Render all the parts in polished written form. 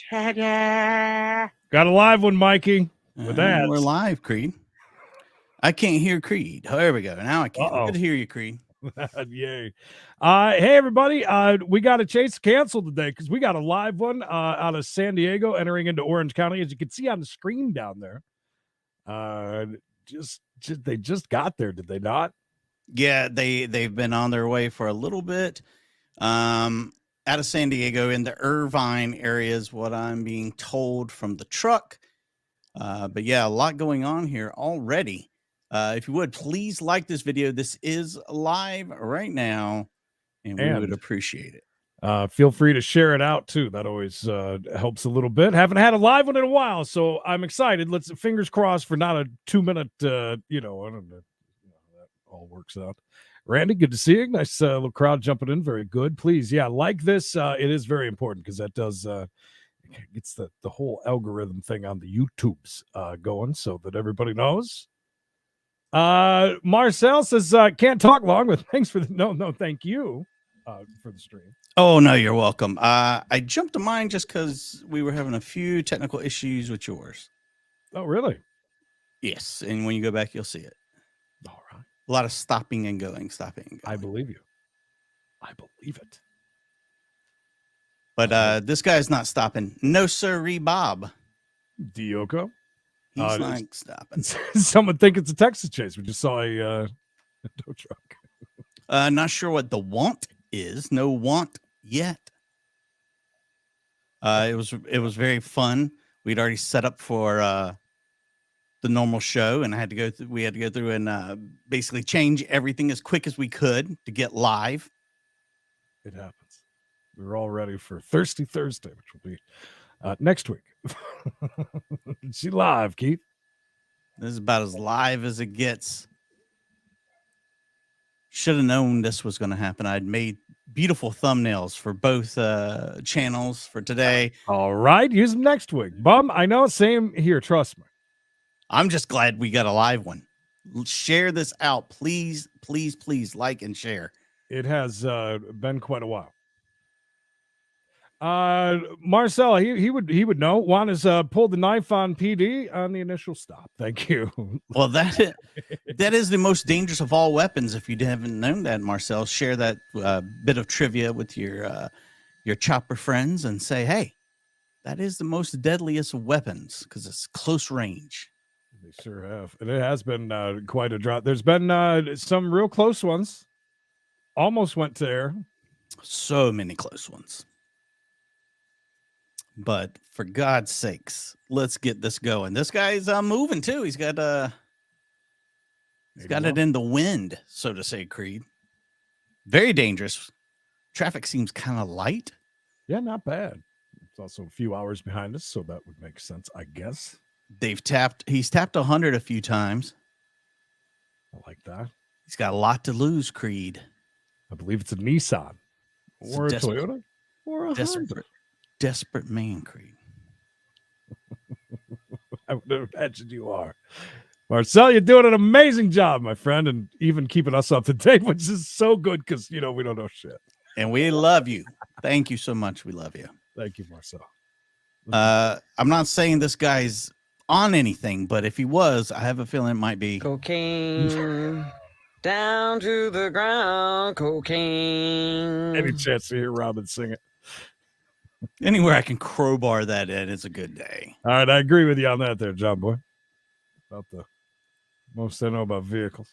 Ta-da! Got a live one, Mikey. With that, we're live, Creed. I can't hear Creed. Oh, there we go. Now I can. Good to hear you, Creed. Yay. Hey, everybody. We got a chase canceled today because we got a live one out of San Diego entering into Orange County. As you can see on the screen down there. They just got there, did they not? Yeah, they've been on their way for a little bit. Out of San Diego in the Irvine area is what I'm being told from the truck. But yeah, a lot going on here already. If you would, please like this video. This is live right now, and we would appreciate it. Feel free to share it out, too. That always helps a little bit. Haven't had a live one in a while, so I'm excited. Let's fingers crossed for not a 2-minute, I don't know. That all works out. Randy, good to see you. Nice little crowd jumping in. Very good. Please, yeah, like this. It is very important because that does gets the whole algorithm thing on the YouTubes going so that everybody knows. Marcel says, can't talk long, but thanks for the no, thank you for the stream. Oh, no, you're welcome. I jumped to mine just because we were having a few technical issues with yours. Oh, really? Yes, and when you go back, you'll see it. All right. A lot of stopping and going. I believe you. I believe it. But this guy's not stopping. No, sirree, Bob. Dioko? He's not stopping. Someone think it's a Texas chase. We just saw a tow truck. Not sure what the want is. No want yet. It was very fun. We'd already set up for the normal show, and we had to go through and basically change everything as quick as we could to get live. It happens. We're all ready for Thirsty Thursday, which will be next week. She live, Keith. This is about as live as it gets. Should have known this was going to happen. I'd made beautiful thumbnails for both channels for today. All right, use them next week. Bum, I know, same here. Trust me. I'm just glad we got a live one. Share this out, please, please, please. Like and share. It has been quite a while. Marcel, he would know. Juan has pulled the knife on PD on the initial stop. Thank you. Well, that is the most dangerous of all weapons. If you haven't known that, Marcel, share that bit of trivia with your chopper friends and say, hey, that is the most deadliest of weapons because it's close range. They sure have. And it has been quite a drop. There's been some real close ones. Almost went to air. So many close ones. But for God's sakes, let's get this going. This guy's moving too. He's got it in the wind, so to say, Creed. Very dangerous. Traffic seems kind of light. Yeah, not bad. It's also a few hours behind us, so that would make sense, I guess. He's tapped 100 a few times. I like that. He's got a lot to lose, Creed. I believe it's a Nissan or a Toyota or a Honda. Desperate man, Creed. I would imagine you are. Marcel, you're doing an amazing job, my friend, and even keeping us up to date, which is so good because, we don't know shit. And we love you. Thank you so much. We love you. Thank you, Marcel. I'm not saying this guy's on anything, but if he was, I have a feeling it might be cocaine. Down to the ground, cocaine. Any chance to hear Robin sing it? Anywhere I can crowbar that in, it's a good day. All right, I agree with you on that there, John Boy. About the most I know about vehicles.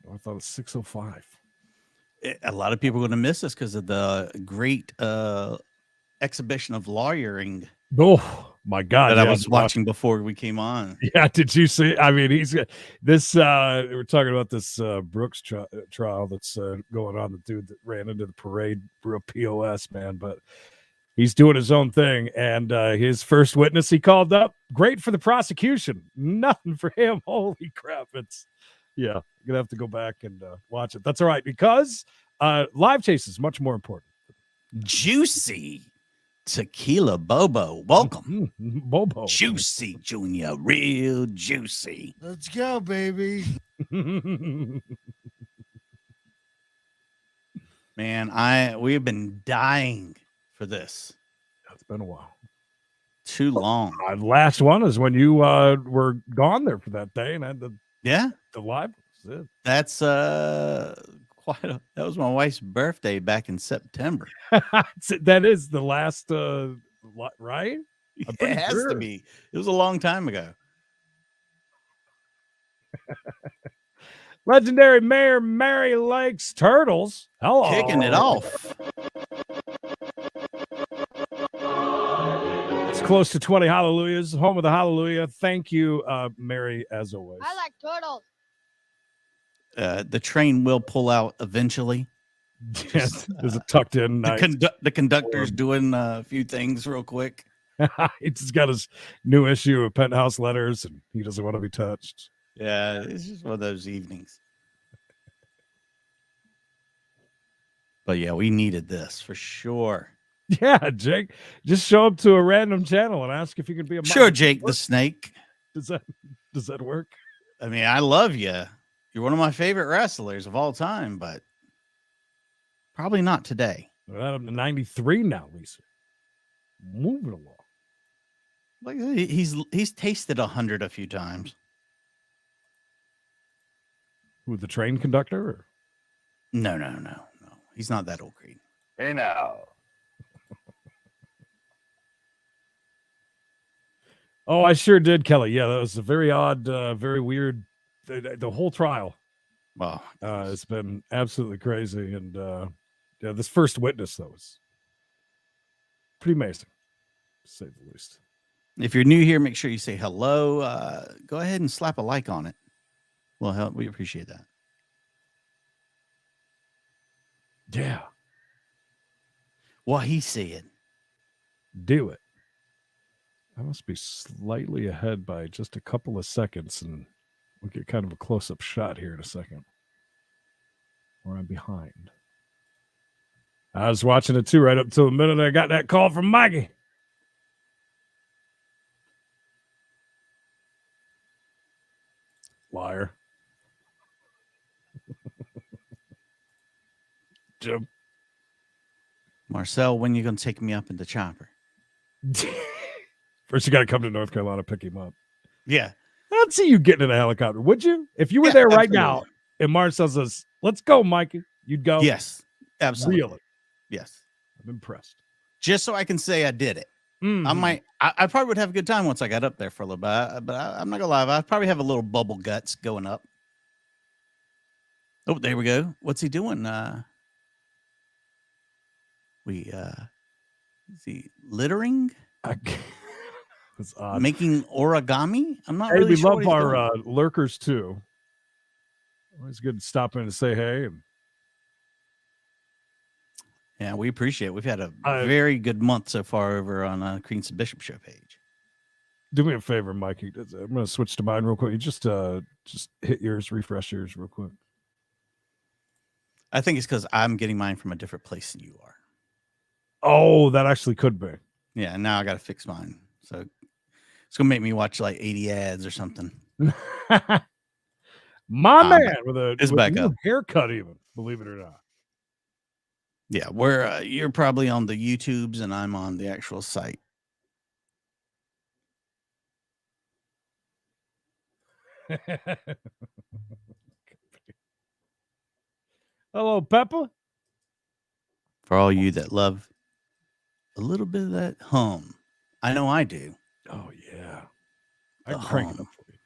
Oh, I thought it was 6:05. A lot of people are going to miss this because of the great exhibition of lawyering. Oh my God! That I was watching before we came on. Yeah, did you see? I mean, he's this. We're talking about this Brooks trial that's going on. The dude that ran into the parade, real POS man, but he's doing his own thing. And his first witness he called up, great for the prosecution, nothing for him. Holy crap! You're gonna have to go back and watch it. That's all right because live chase is much more important. Juicy. Tequila Bobo, welcome. Bobo. Juicy Junior, real juicy. Let's go, baby. Man, we have been dying for this. It's been a while. Too long. Last one is when you were gone there for that day and had the live. That's that was my wife's birthday back in September. That is the last right? It has to be. It was a long time ago. Legendary Mayor Mary likes turtles. Hello. Kicking it off. It's close to 20 hallelujahs. Home of the hallelujah. Thank you, Mary, as always. I like turtles. The train will pull out eventually. Yes, there's a tucked in. The conductor's doing a few things real quick. He just got his new issue of Penthouse Letters, and he doesn't want to be touched. Yeah, it's just one of those evenings. But yeah, we needed this for sure. Yeah, Jake, just show up to a random channel and ask if you can be a sure, Jake the Snake. Does that work? I mean, I love you. You're one of my favorite wrestlers of all time, but probably not today. We're up to 93 now, Lisa. Moving along. Like he's tasted 100 a few times. Who, the train conductor? Or? No. He's not that old, Creed. Hey now. Oh, I sure did, Kelly. Yeah, that was a very odd, very weird. The whole trial. Wow. It's been absolutely crazy. And yeah, this first witness, though, was pretty amazing, to say the least. If you're new here, make sure you say hello. Go ahead and slap a like on it. Well, we appreciate that. Yeah. What he said. Do it. I must be slightly ahead by just a couple of seconds, and we'll get kind of a close-up shot here in a second. Or I'm behind. I was watching it too right up till the minute I got that call from Mikey. Liar. Jim. Marcel, when you going to take me up in the chopper? First, you got to come to North Carolina, pick him up. Yeah. I'd see you getting in a helicopter, would you? If you were there right now and Marcel says, let's go, Mikey, you'd go? Yes, absolutely. Really? Yes. I'm impressed. Just so I can say I did it. Mm-hmm. I probably would have a good time once I got up there for a little bit, but I'm not going to lie. I'd probably have a little bubble guts going up. Oh, there we go. What's he doing? Is he littering? That's odd. Making origami? I'm not hey, really we sure. love our lurkers too. Always good to stop in and say hey. Yeah, we appreciate it. We've had a very good month so far over on Creedence and Bishop Show page. Do me a favor, Mikey. I'm going to switch to mine real quick. You just hit yours, refresh yours real quick. I think it's because I'm getting mine from a different place than you are. Oh, that actually could be. Yeah, now I got to fix mine. So it's going to make me watch like 80 ads or something. My man with a back new up. haircut, even, believe it or not. Yeah, you're probably on the YouTubes and I'm on the actual site. Hello, Peppa. For all you that love a little bit of that hum. I know I do. Oh, yeah. The I crank it hum. up for you.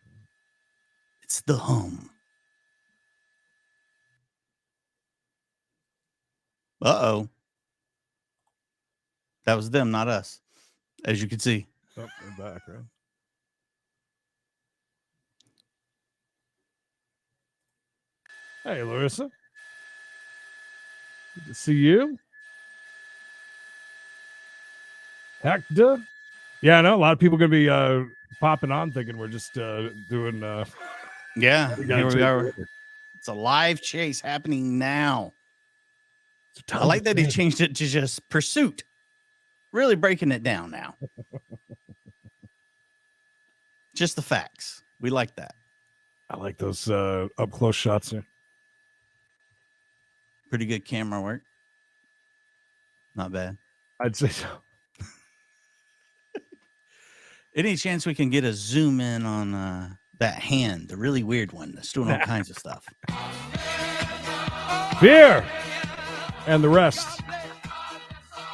It's the hum. Uh-oh. That was them, not us, as you can see. Oh, we're back, right? Hey, Larissa. Good to see you. Hector. Yeah, I know a lot of people going to be popping on thinking we're just doing... Yeah, here we are. Over. It's a live chase happening now. So I like that he changed it to just pursuit. Really breaking it down now. Just the facts. We like that. I like those up-close shots here. Pretty good camera work. Not bad. I'd say so. Any chance we can get a zoom in on that hand, the really weird one that's doing all kinds of stuff? Beer and the rest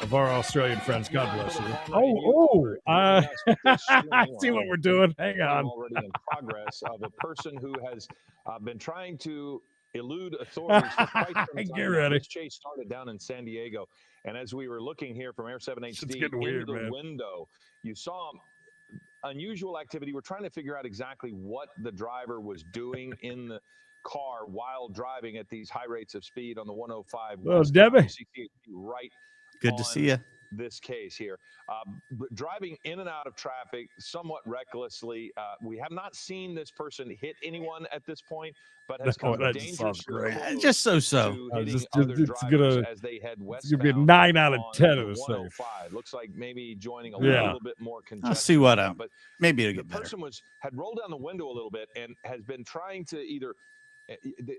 of our Australian friends. God bless you. I see what we're doing. Hang on. Already in progress of a person who has been trying to elude authorities for quite some time. Get ready. This chase started down in San Diego, and as we were looking here from Air 7 HD into weird, the man. window, you saw unusual activity. We're trying to figure out exactly what the driver was doing in the car while driving at these high rates of speed on the 105. Well, Debbie. Right. Good to see you. This case here, driving in and out of traffic somewhat recklessly. We have not seen this person hit anyone at this point, but has come dangerously close just so. to hitting other drivers as they head westbound. It's gonna be a 9 out of 10 of this thing. Looks like maybe joining a little bit more congestion. I'll see what but maybe it'll get the better. person had rolled down the window a little bit and has been trying to either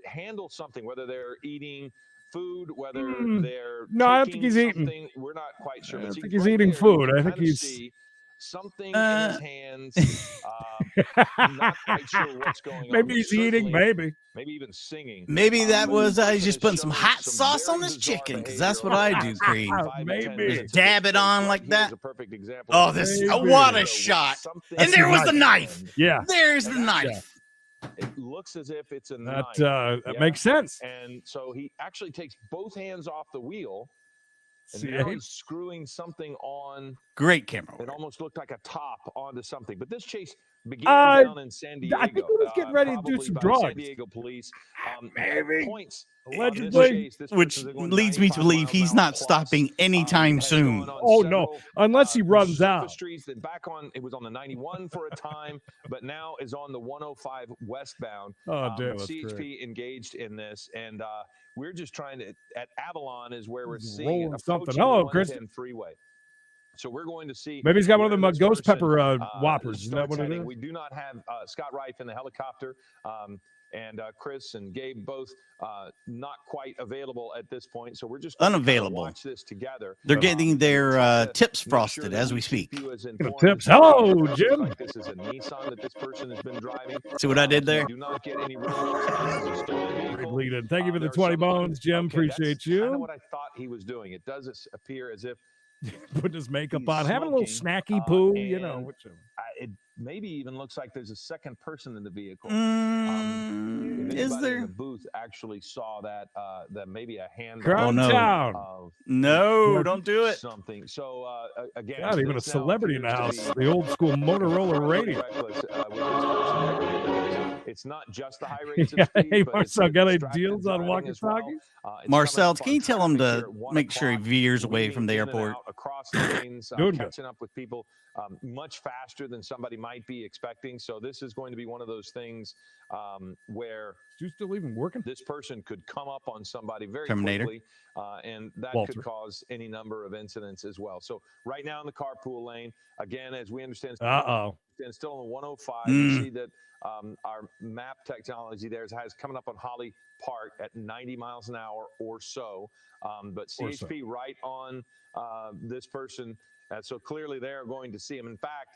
handle something, whether they're eating food, whether they're I don't think he's eating. We're not quite sure. I think he's eating food. I think he's something in his hands. Not quite sure what's going on. Maybe he's eating. Maybe even singing. Maybe that was he's just putting some hot sauce on his chicken, because that's what I do, Creed. Maybe just dab it on like that. Example. Oh, what a shot! And there was the knife. Yeah, there's the knife. It looks as if it's a knife. That makes sense. And so he actually takes both hands off the wheel. And now he's screwing something on. Great camera work. It almost looked like a top onto something. But this chase began down in San Diego. I think he was getting ready to do some drugs. San Diego police. Maybe. Points allegedly. Which leads me to believe he's not stopping anytime soon. Oh, no. Unless he runs out. Streets, then back on, it was on the 91 for a time, but now is on the 105 westbound. Oh, damn. CHP engaged in this. And we're just trying to, at Avalon is where we're seeing something. Hello, Chris. Freeway. So we're going to see. Maybe he's got one of them ghost pepper whoppers. Is that what it is? We do not have Scott Reif in the helicopter. And Chris and Gabe both not quite available at this point. So we're just unavailable. Watch this together. They're getting their tips frosted as we speak. Tips. Hello, Jim. Like this is a Nissan that this person has been driving. See what I did there? Do not get any Thank you for the 20 bones, Jim. Appreciate you. Kind of what I thought he was doing. It does appear as if putting his makeup on, having a little snacky poo, you know. Whichever. It maybe even looks like there's a second person in the vehicle. Is there? In the booth actually saw that maybe a hand. Oh no! No, don't do it. Something. So again, not even a celebrity in the house. The old school Motorola radio. It's not just the high rates of speed. Hey, Marcel, got any deals on walkie-talkie? Marcel, can you tell him to make sure he veers away from the airport? Across lanes, catching up with people much faster than somebody might be expecting. So this is going to be one of those things where you still even working? This person could come up on somebody very Terminator. quickly, and that could cause any number of incidents as well. So right now in the carpool lane, again, as we understand, still on the 105, you see that our map technology there has coming up on Holly Park at 90 miles an hour or so. But CHP right on this person. So clearly they're going to see him. In fact,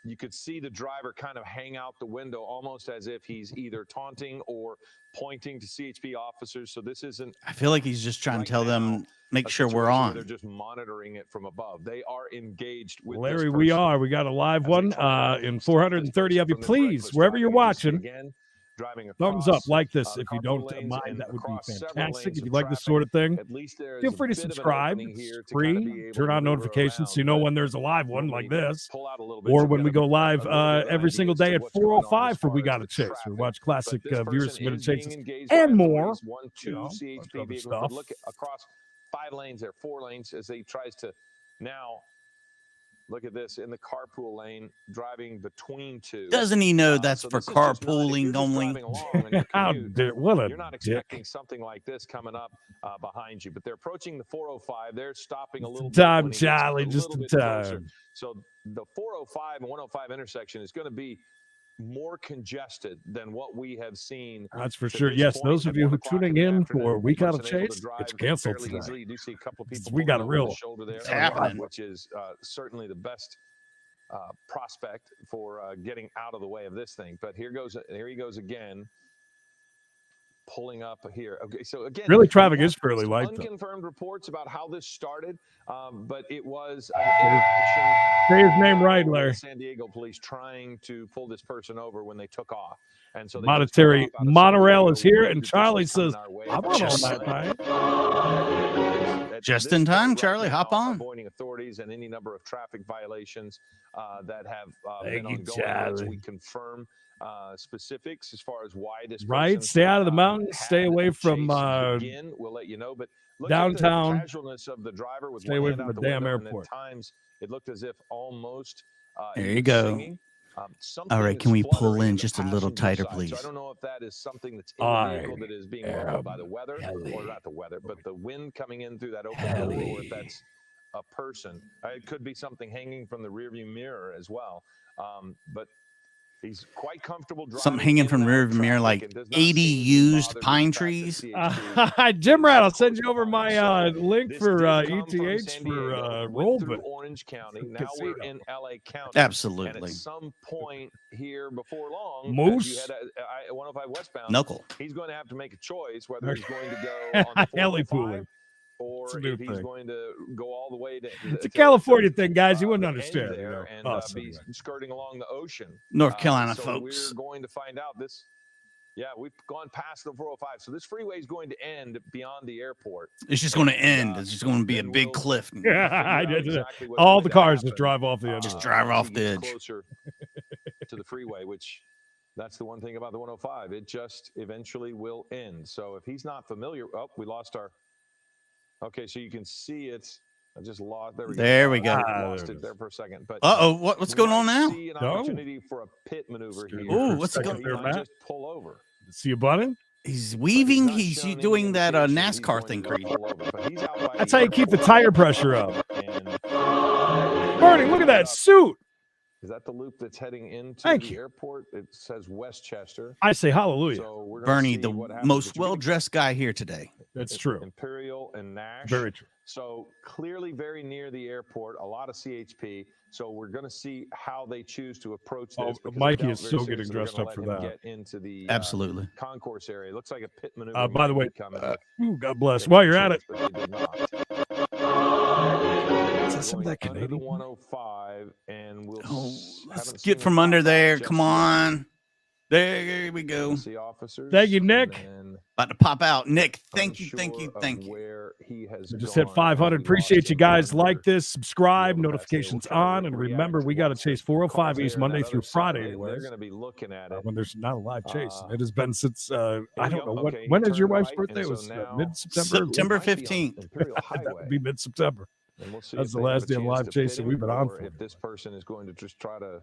you could see the driver kind of hang out the window almost as if he's either taunting or pointing to CHP officers. So this isn't. I feel like he's just trying to tell them, make sure we're on. They're just monitoring it from above. They are engaged with Larry, we are. We got a live one in 430 of you. Please, wherever you're watching, thumbs up like this if you don't mind. That would be fantastic. If you like this sort of thing, feel free to subscribe. It's free. Turn on notifications so you know when there's a live one like this, or when we go live every single day at 4:05 for We Gotta Chase. We watch classic viewer submitted chases and more. You know, other stuff. Look across 5 lanes there, 4 lanes as he tries to now. Look at this in the carpool lane, driving between 2. Doesn't he know that's for carpooling only? You're not expecting something like this coming up behind you, but they're approaching the 405. They're stopping a little bit. Time, Charlie, just in time. So the 405 and 105 intersection is going to be more congested than what we have seen. That's for sure. Yes, those of you who are tuning in for We Gotta Chase, it's canceled tonight. You do see a couple people We got a real shoulder there, happening, which is certainly the best prospect for getting out of the way of this thing. But here he goes again, pulling up here. Okay, so again, really traffic is fairly light. Unconfirmed reports about how this started, but it was say his name right, Larry. San Diego police trying to pull this person over when they took off, and so monetary monorail is here, and Charlie says, "I'm on all that time." Just in time, Charlie. Hop on. Avoiding authorities and any number of traffic violations that have Thank been you, ongoing. Charlie. We confirm specifics as far as why this right. Stay out of the mountains. Stay away from we'll let you know, but downtown. The casualness of the driver with stay away from the damn airport. At times it looked as if almost there you go. All right, can we pull in just a little tighter, please? So I don't know if that is something that's in the vehicle that is being ruffled by the weather, or not the weather, but the wind coming in through that open window, or if that's a person. It could be something hanging from the rearview mirror as well. But he's quite comfortable driving. Something hanging from the rearview mirror, like 80 used pine trees. Jim Rat, I'll send you over my link for ETH for Rollbit. Orange County. Now we're in LA County. Absolutely. And at some point here before long, Moose, you had a 105 westbound. Knuckle. He's going to have to make a choice whether he's going to go on the 405 or if he's going to go all the way to. It's a California thing, guys. You wouldn't understand. There and be skirting along the ocean. North Carolina, so folks. We're going to find out this. Yeah, we've gone past the 405. So this freeway is going to end beyond the airport. It's just going to end. It's just going to be a big cliff. Yeah, I did. Exactly all the cars just drive off the edge. Just drive off the edge. Closer to the freeway, which that's the one thing about the 105. It just eventually will end. So if he's not familiar, we lost our. Okay, so you can see it. I just lost. There we go. Lost it there for a second. But what's going on now? See an opportunity for a pit maneuver here. Oh, what's going on? Just pull over. See a button? He's weaving. He's doing that NASCAR thing, Creed. That's how you keep the tire pressure up. Bernie, look at that suit. Is that the loop that's heading into the airport? It says Westchester. I say hallelujah. So Bernie, the most well-dressed guy here today. That's true. Imperial and Nash. Very true. So clearly very near the airport, a lot of CHP. So we're going to see how they choose to approach this. Mikey is still getting dressed up for that. Get into the absolutely concourse area. It looks like a pit maneuver. By the way, God bless. While you're at it. Some of that Canadian 105, and let's get from under there. Come on, there we go. Thank you, Nick. About to pop out, Nick. Thank you. Where he has just hit 500. Appreciate you guys. Like this, subscribe, notifications on, and remember, we got to chase 405 East Monday through Friday. They're going to be looking at it when there's not a live chase. It has been since I don't know when is your wife's birthday? It was mid-September. September 15th. That would be mid-September. That's the last day of live chase that we've been on for. If this person is going to just try to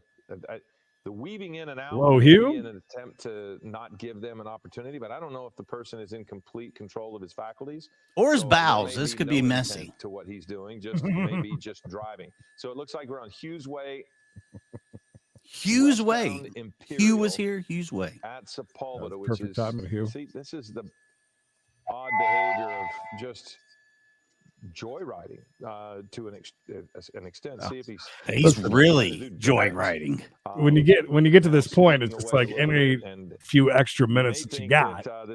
the weaving in and out in an attempt to not give them an opportunity, but I don't know if the person is in complete control of his faculties or his bowels. This could be messy to what he's doing. Just maybe just driving. So it looks like we're on Hughes Way. Hughes Way. Hugh was here. Hughes Way at Sepulveda, which perfect is timing, Hugh. See, this is the odd behavior of just joyriding to an extent. See if he's really joyriding. When you get to this point, it's just like any few extra minutes that you got are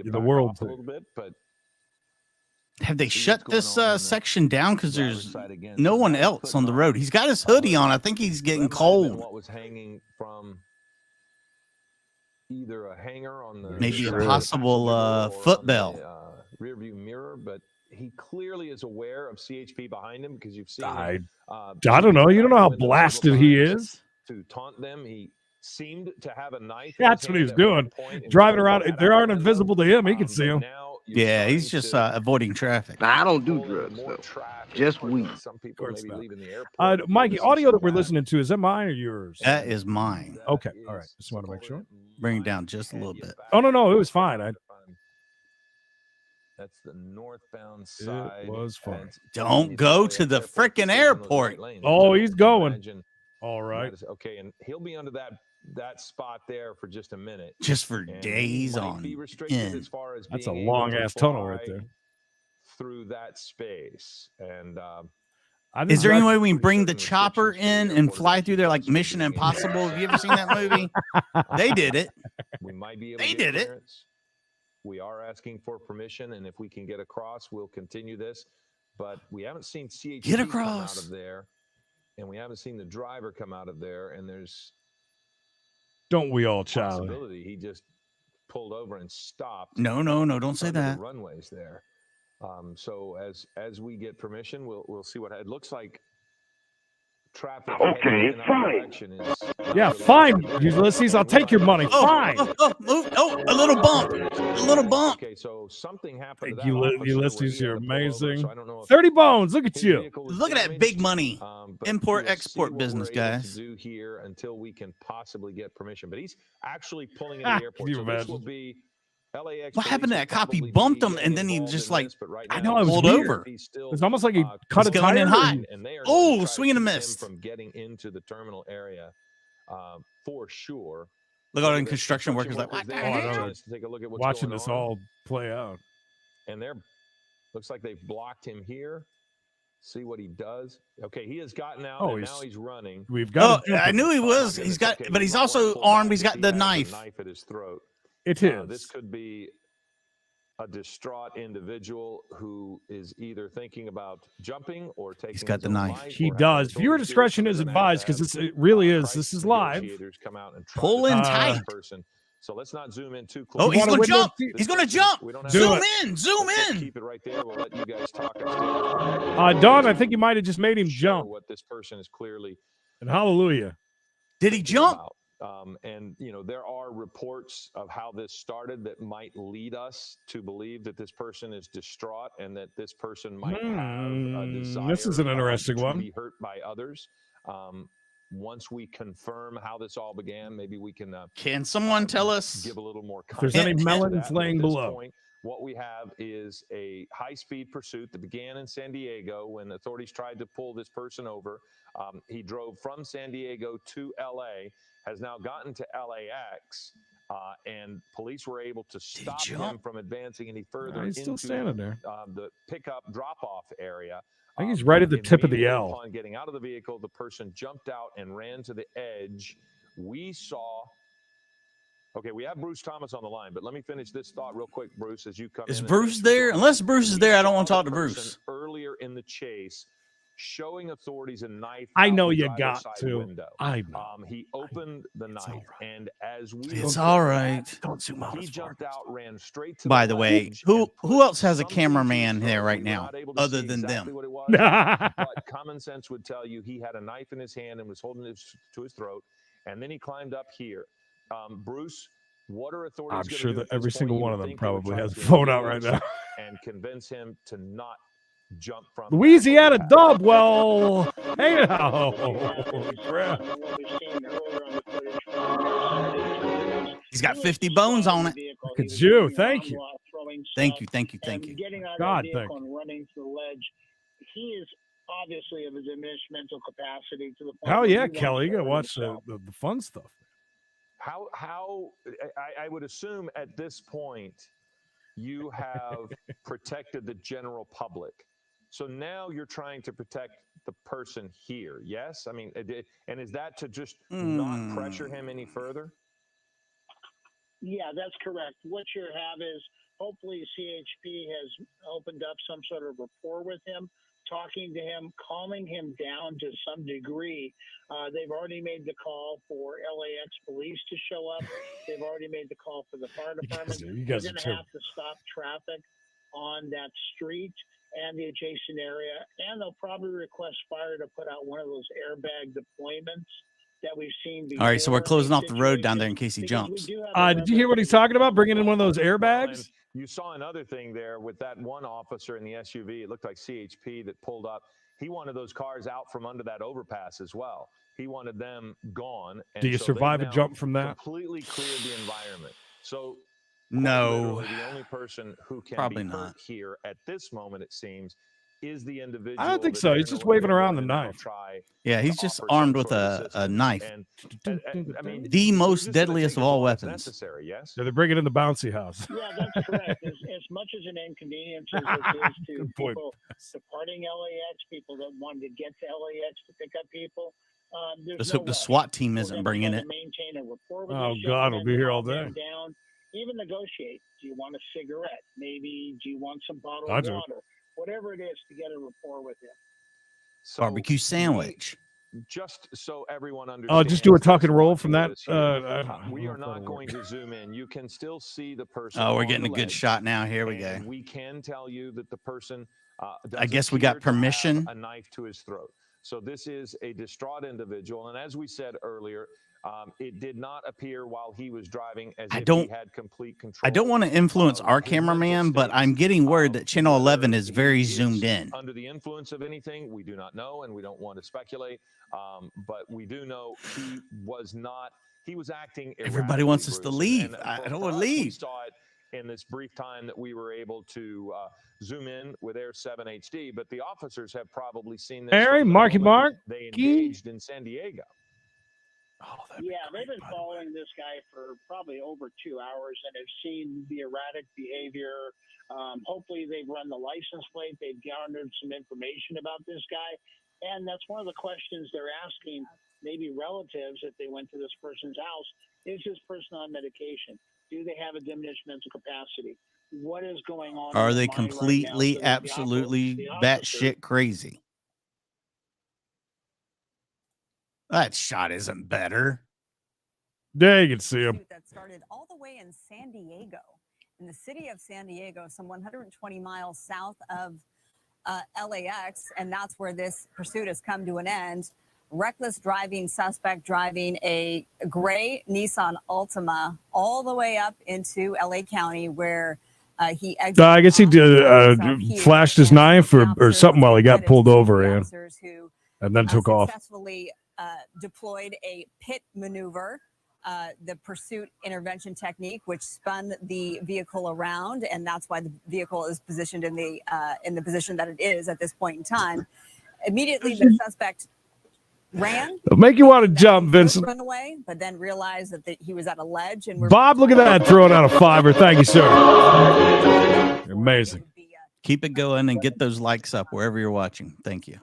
the world. A little bit, but have they shut this section down because there's no one else on the road? He's got his hoodie on. I think he's getting cold. What was hanging from either a hanger on the maybe a possible foot bell. Rear view mirror, but he clearly is aware of CHP behind him because you've seen I don't know. You don't know how blasted he is. To taunt them, he seemed to have a knife. That's what he's doing. Driving around. They aren't invisible to him. He can see them. Yeah, he's just avoiding traffic. Now, I don't do drugs, though. Just weed. Some people maybe leaving the airport. Mikey, audio that we're listening to, is that mine or yours? That is mine. Okay. All right. Just want to make sure. Bring it down just a little bit. Oh, no. It was fine. That's the northbound side. It was fine. Don't go to the frickin' airport. Oh, he's going. All right. Okay, and he'll be under that spot there for just a minute. Just for And days on be restricted end. as far as That's a being long able to ass tunnel fly right there. Through that space. And is there any way we can bring the chopper in and fly through there like Mission Impossible? Have you ever seen that movie? They did it. We might be able they to get did clearance. We are asking for permission, and if we can get across, we'll continue this. But we haven't seen CHP come out of there, and we haven't seen the driver come out of there. And there's don't we all, Charlie? Possibility he just pulled over and stopped. No, don't say that. The runways there. So as we get permission, we'll see what it looks like. Traffic. Okay, fine. Yeah, fine, Ulysses. I'll take your money. Fine. A little bump. A little bump. Okay, so something happened. Thank you, Ulysses. You're amazing. So I don't know 30 bones. Look at you. Look at that big money. Import-export business, guys. Do here until we can possibly get permission. But he's actually pulling into the airport. So this will be LAX. What happened to that cop? He bumped him, and then he just like I know it was pulled weird. over. It's almost like he cut a going tire in hot. Oh, swing and a miss from getting into the terminal area for sure. Look at all the construction workers like, what the hell? Take a look at what's watching going this on. all play out. And looks like they've blocked him here. See what he does. Okay, he has gotten out, and now he's running. We've got. I knew he was. He's got, but he's also armed. He's got the knife. Knife at his throat. It is. This could be a distraught individual who is either thinking about jumping or taking. He's got the knife. He does. Viewer discretion is advised because it really is. This is live. Pull in tight. So let's not zoom in too close. Oh, he's going to jump. He's going to jump. Zoom in. Keep it right there. We'll let you guys talk. Don, I think you might have just made him jump. What this person is clearly. And hallelujah. Did he jump? And there are reports of how this started that might lead us to believe that this person is distraught and that this person might have a desire. This is an interesting one. To be hurt by others. Once we confirm how this all began, maybe we can. Can someone tell us? Give a little more context. If there's any melons laying below. Point, what we have is a high-speed pursuit that began in San Diego when authorities tried to pull this person over. He drove from San Diego to L.A., has now gotten to LAX, and police were able to stop him from advancing any further he's still standing there. The pickup drop-off area. I think he's right at the tip of the L. Upon getting out of the vehicle, the person jumped out and ran to the edge. We saw... Okay, we have Bruce Thomas on the line, but let me finish this thought real quick, Bruce, as you come in. Is Bruce there? Unless Bruce is there, I don't want to talk to Bruce. Earlier in the chase, showing authorities a knife. I know you got to. Window. I know. He opened the knife, and as we it's all right. Don't zoom out. He jumped out, ran straight to. By the way, who else has a cameraman there right now other than them? But common sense would tell you he had a knife in his hand and was holding it to his throat, and then he climbed up here. Bruce, what are authorities? I'm sure that every single one of them probably has a phone out right now. And convince him to not jump from Louisiana dub. Well, hey now. Holy crap. He's got 50 bones on it. Look at you. Thank you. Thank you. God, thank you. Running to the ledge. He is obviously of a diminished mental capacity to the point. Hell yeah, Kelly. You gotta watch the fun stuff. How I would assume at this point you have protected the general public. So now you're trying to protect the person here. Yes? I mean, and is that to just not pressure him any further? Yeah, that's correct. What you have is hopefully CHP has opened up some sort of rapport with him, talking to him, calming him down to some degree. They've already made the call for LAX police to show up. They've already made the call for the fire department. You guys They're going to have to stop traffic on that street and the adjacent area, and they'll probably request fire to put out one of those airbag deployments that we've seen before. All right, so we're closing off the road down there in case he jumps. Did you hear what he's talking about? Bringing in one of those airbags? You saw another thing there with that one officer in the SUV. It looked like CHP that pulled up. He wanted those cars out from under that overpass as well. He wanted them gone. And do you survive a jump from that? Completely cleared the environment. So no, the only person who can probably be hurt not here at this moment, it seems, is the individual. I don't think so. He's just waving around the knife. Yeah, he's just armed with a knife. I mean, the most deadliest of all weapons. Necessary, yes. Yeah, they're bringing in the bouncy house. Yeah, that's correct. As much as an inconvenience as this is to people departing LAX, people that wanted to get to LAX to pick up people, let's hope the SWAT team isn't bringing it. Maintain a rapport with oh God, we'll be here all day. Down, even negotiate. Do you want a cigarette? Maybe do you want some bottled water? Whatever it is to get a rapport with him. So barbecue sandwich. Just so everyone understands. Oh, just do a tuck and roll from that. We are not going to zoom in. You can still see the person. Oh, we're getting a good shot now. Here we go. We can tell you that the person. I guess we got permission. A knife to his throat. So this is a distraught individual, and as we said earlier, it did not appear while he was driving as if he had complete control. I don't want to influence our cameraman, but I'm getting word that Channel 11 is very zoomed in. Under the influence of anything, we do not know, and we don't want to speculate. But we do know he was not. He was acting. Everybody wants us to leave. I don't want to leave. We saw it in this brief time that we were able to zoom in with Air 7 HD, but the officers have probably seen this. Harry, Marky Mark. They engaged in San Diego. Oh, yeah, they've been following this guy for probably over 2 hours and have seen the erratic behavior. Hopefully, they've run the license plate. They've garnered some information about this guy. And that's one of the questions they're asking maybe relatives if they went to this person's house. Is this person on medication? Do they have a diminished mental capacity? What is going on? Are they completely, absolutely batshit crazy? That shot isn't better. Yeah, you can see him. That started all the way in San Diego, in the city of San Diego, some 120 miles south of LAX, and that's where this pursuit has come to an end. Reckless driving, suspect driving a gray Nissan Altima all the way up into LA County, where he exited. I guess he flashed his knife or something while he got pulled over, and then took off. Successfully deployed a pit maneuver, the pursuit intervention technique, which spun the vehicle around, and that's why the vehicle is positioned in the position that it is at this point in time. Immediately, the suspect ran. It'll make you want to jump, Vincent. Run away, but then realized that he was at a ledge. And Bob, look at that, throwing out a $5. Thank you, sir. Amazing. Keep it going and get those likes up wherever you're watching. Thank you.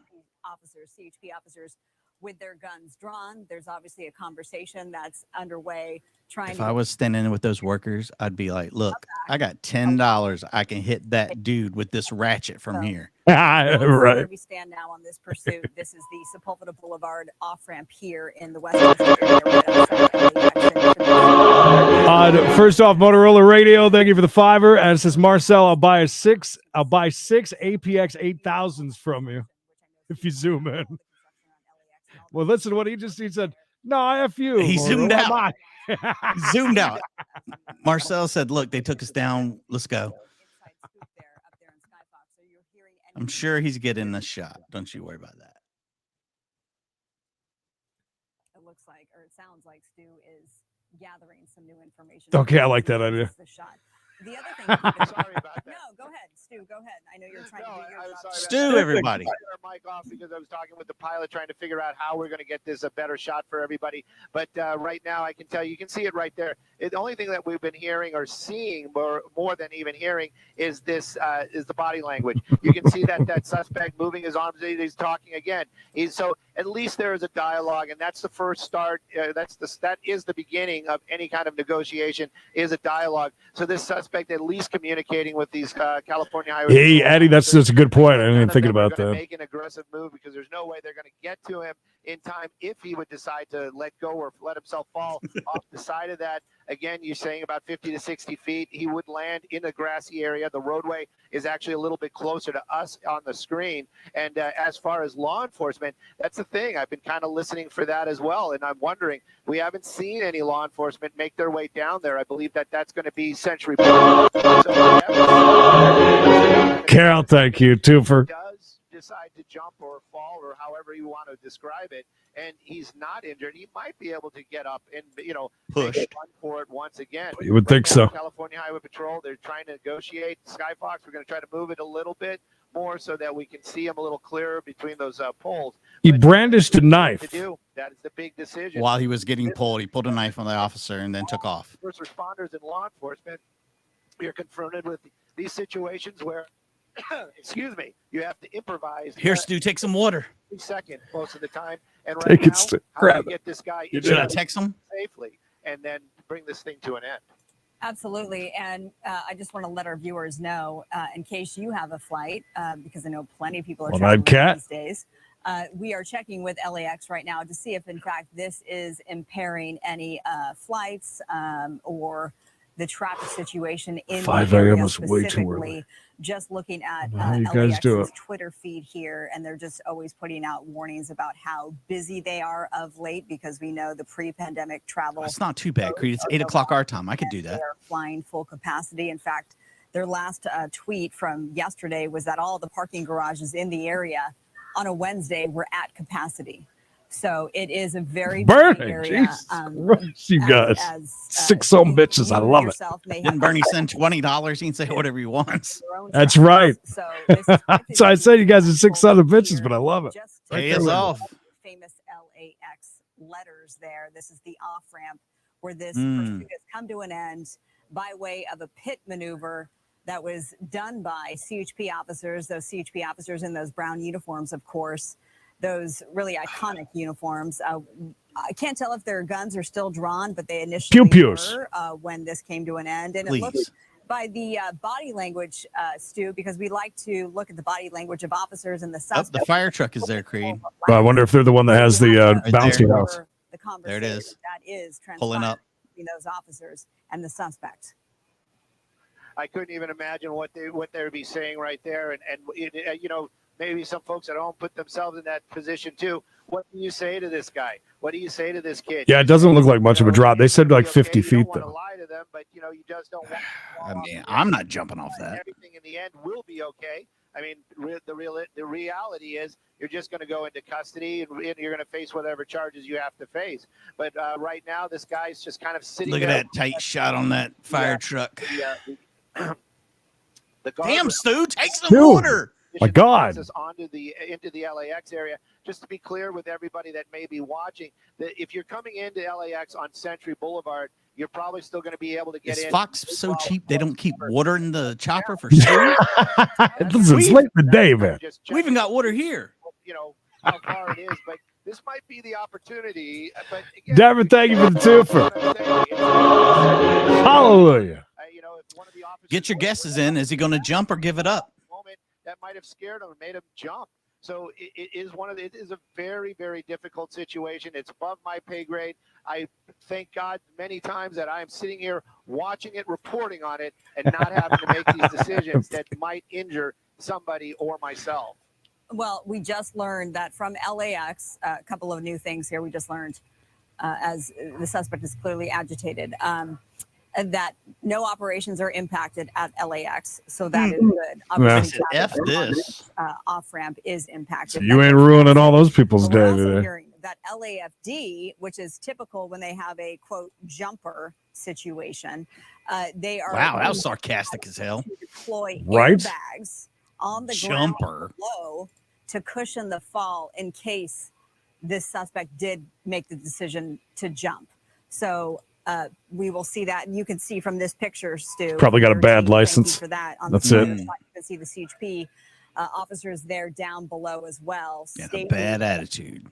Officers, CHP officers, with their guns drawn. There's obviously a conversation that's underway. If I was standing with those workers, I'd be like, look, I got $10. I can hit that dude with this ratchet from here. Right. Where we stand now on this pursuit. This is the Sepulveda Boulevard off-ramp here in the Western area. First off, Motorola Radio, thank you for the $5. And it says, Marcel, I'll buy six APX 8000s from you if you zoom in. Well, listen to what he said. No, F you. He zoomed out. Zoomed out. Marcel said, look, they took us down. Let's go. I'm sure he's getting the shot. Don't you worry about that. It looks like, or it sounds like Stu is gathering some new information. Okay, I like that idea. The shot. The other thing. Sorry about that. No, go ahead, Stu. Go ahead. I know you're trying to do your job. Stu, everybody. I turned our mic off because I was talking with the pilot, trying to figure out how we're going to get this a better shot for everybody. But right now, I can tell you can see it right there. The only thing that we've been hearing or seeing more than even hearing is this is the body language. You can see that suspect moving his arms. He's talking again. So at least there is a dialogue, and that's the first start. That is the beginning of any kind of negotiation. Is a dialogue. So this suspect at least communicating with these California highway. Hey, Eddie, that's a good point. I didn't even think about that. Make an aggressive move because there's no way they're going to get to him in time if he would decide to let go or let himself fall off the side of that. Again, you're saying about 50 to 60 feet. He would land in a grassy area. The roadway is actually a little bit closer to us on the screen. And as far as law enforcement, that's the thing. I've been kind of listening for that as well. And I'm wondering, we haven't seen any law enforcement make their way down there. I believe that's going to be Century Park. Carol, thank you, too, for decide to jump or fall or however you want to describe it, and he's not injured, he might be able to get up and push run for it once again. You would think so. California Highway Patrol, they're trying to negotiate. Skyfox, we're going to try to move it a little bit. more so that we can see him a little clearer between those poles. He brandished a knife. To do. That is the big decision. While he was getting pulled, he pulled a knife on the officer and then took off. First responders and law enforcement, you're confronted with these situations where, excuse me, you have to improvise. Here, Stu, take some water. Second, most of the time. And Take right it, now, Stu. how Grab do you get this guy Should I text him? safely and then bring this thing to an end? Absolutely. And I just want to let our viewers know, in case you have a flight, because I know plenty of people are traveling these days, we are checking with LAX right now to see if, in fact, this is impairing any flights or the traffic situation in 5 the area a.m. was way too early. specifically. Just looking at How you guys do LAX's it? Twitter feed here, and they're just always putting out warnings about how busy they are of late, because we know the pre-pandemic travel. It's not too bad, Creed. It's 8 o'clock our time. I could do that. They're flying full capacity. In fact, their last tweet from yesterday was that all the parking garages in the area on a Wednesday were at capacity. So it is a very busy area. Jesus, you guys. Six some bitches. I love it. Didn't Bernie send $20? He can say whatever he wants. That's right. So I said you guys are 6 other bitches, but I love it. Pay us off. Famous LAX letters there. This is the off ramp where this pursuit has come to an end by way of a pit maneuver that was done by CHP officers, those CHP officers in those brown uniforms, of course, those really iconic uniforms. I can't tell if their guns are still drawn, but they initially were when this came to an end. And it looks by the body language, Stu, because we like to look at the body language of officers and the suspects. The fire truck is there, Creed. I wonder if they're the one that has the bouncy house. There it is. That is pulling up between those officers and the suspect. I couldn't even imagine what they would be saying right there, and you know, maybe some folks at home put themselves in that position too. What do you say to this guy? What do you say to this kid? Yeah, it doesn't look like much of a drop. They said like 50 feet you don't though. lie to them, but you know, you just don't want I mean, I'm not jumping off that. Everything in the end will be okay. I mean, the reality is you're just going to go into custody and you're going to face whatever charges you have to face. But right now, this guy's just kind of sitting. Look at that tight shot on that fire truck. Damn, Stu, take some water. My God. Into the LAX area. Just to be clear with everybody that may be watching, that if you're coming into LAX on Century Boulevard, you're probably still going to be able to get in. Is Fox so cheap they don't keep water in the chopper for Stu? It's late in the day, man. We even got water here. You know how far it is, but this might be the opportunity. But again, Devin, thank you for the twofer. Hallelujah. Get your guesses in. Is he going to jump or give it up? That might have scared him and made him jump. So it is a very, very difficult situation. It's above my pay grade. I thank God many times that I am sitting here watching it, reporting on it, and not having to make these decisions that might injure somebody or myself. Well, we just learned that from LAX, a couple of new things here we just learned as the suspect is clearly agitated. That no operations are impacted at LAX, so that is good. Obviously, F this off ramp is impacted. So you ain't ruining all those people's day today. Hearing that LAFD, which is typical when they have a quote jumper situation, they are wow, that was sarcastic as hell. Deploy airbags on the ground below to cushion the fall in case this suspect did make the decision to jump. So. We will see that, and you can see from this picture, Stu. Probably got a bad license. For that. That's it. You can see the CHP officers there down below as well. Yeah, a bad attitude.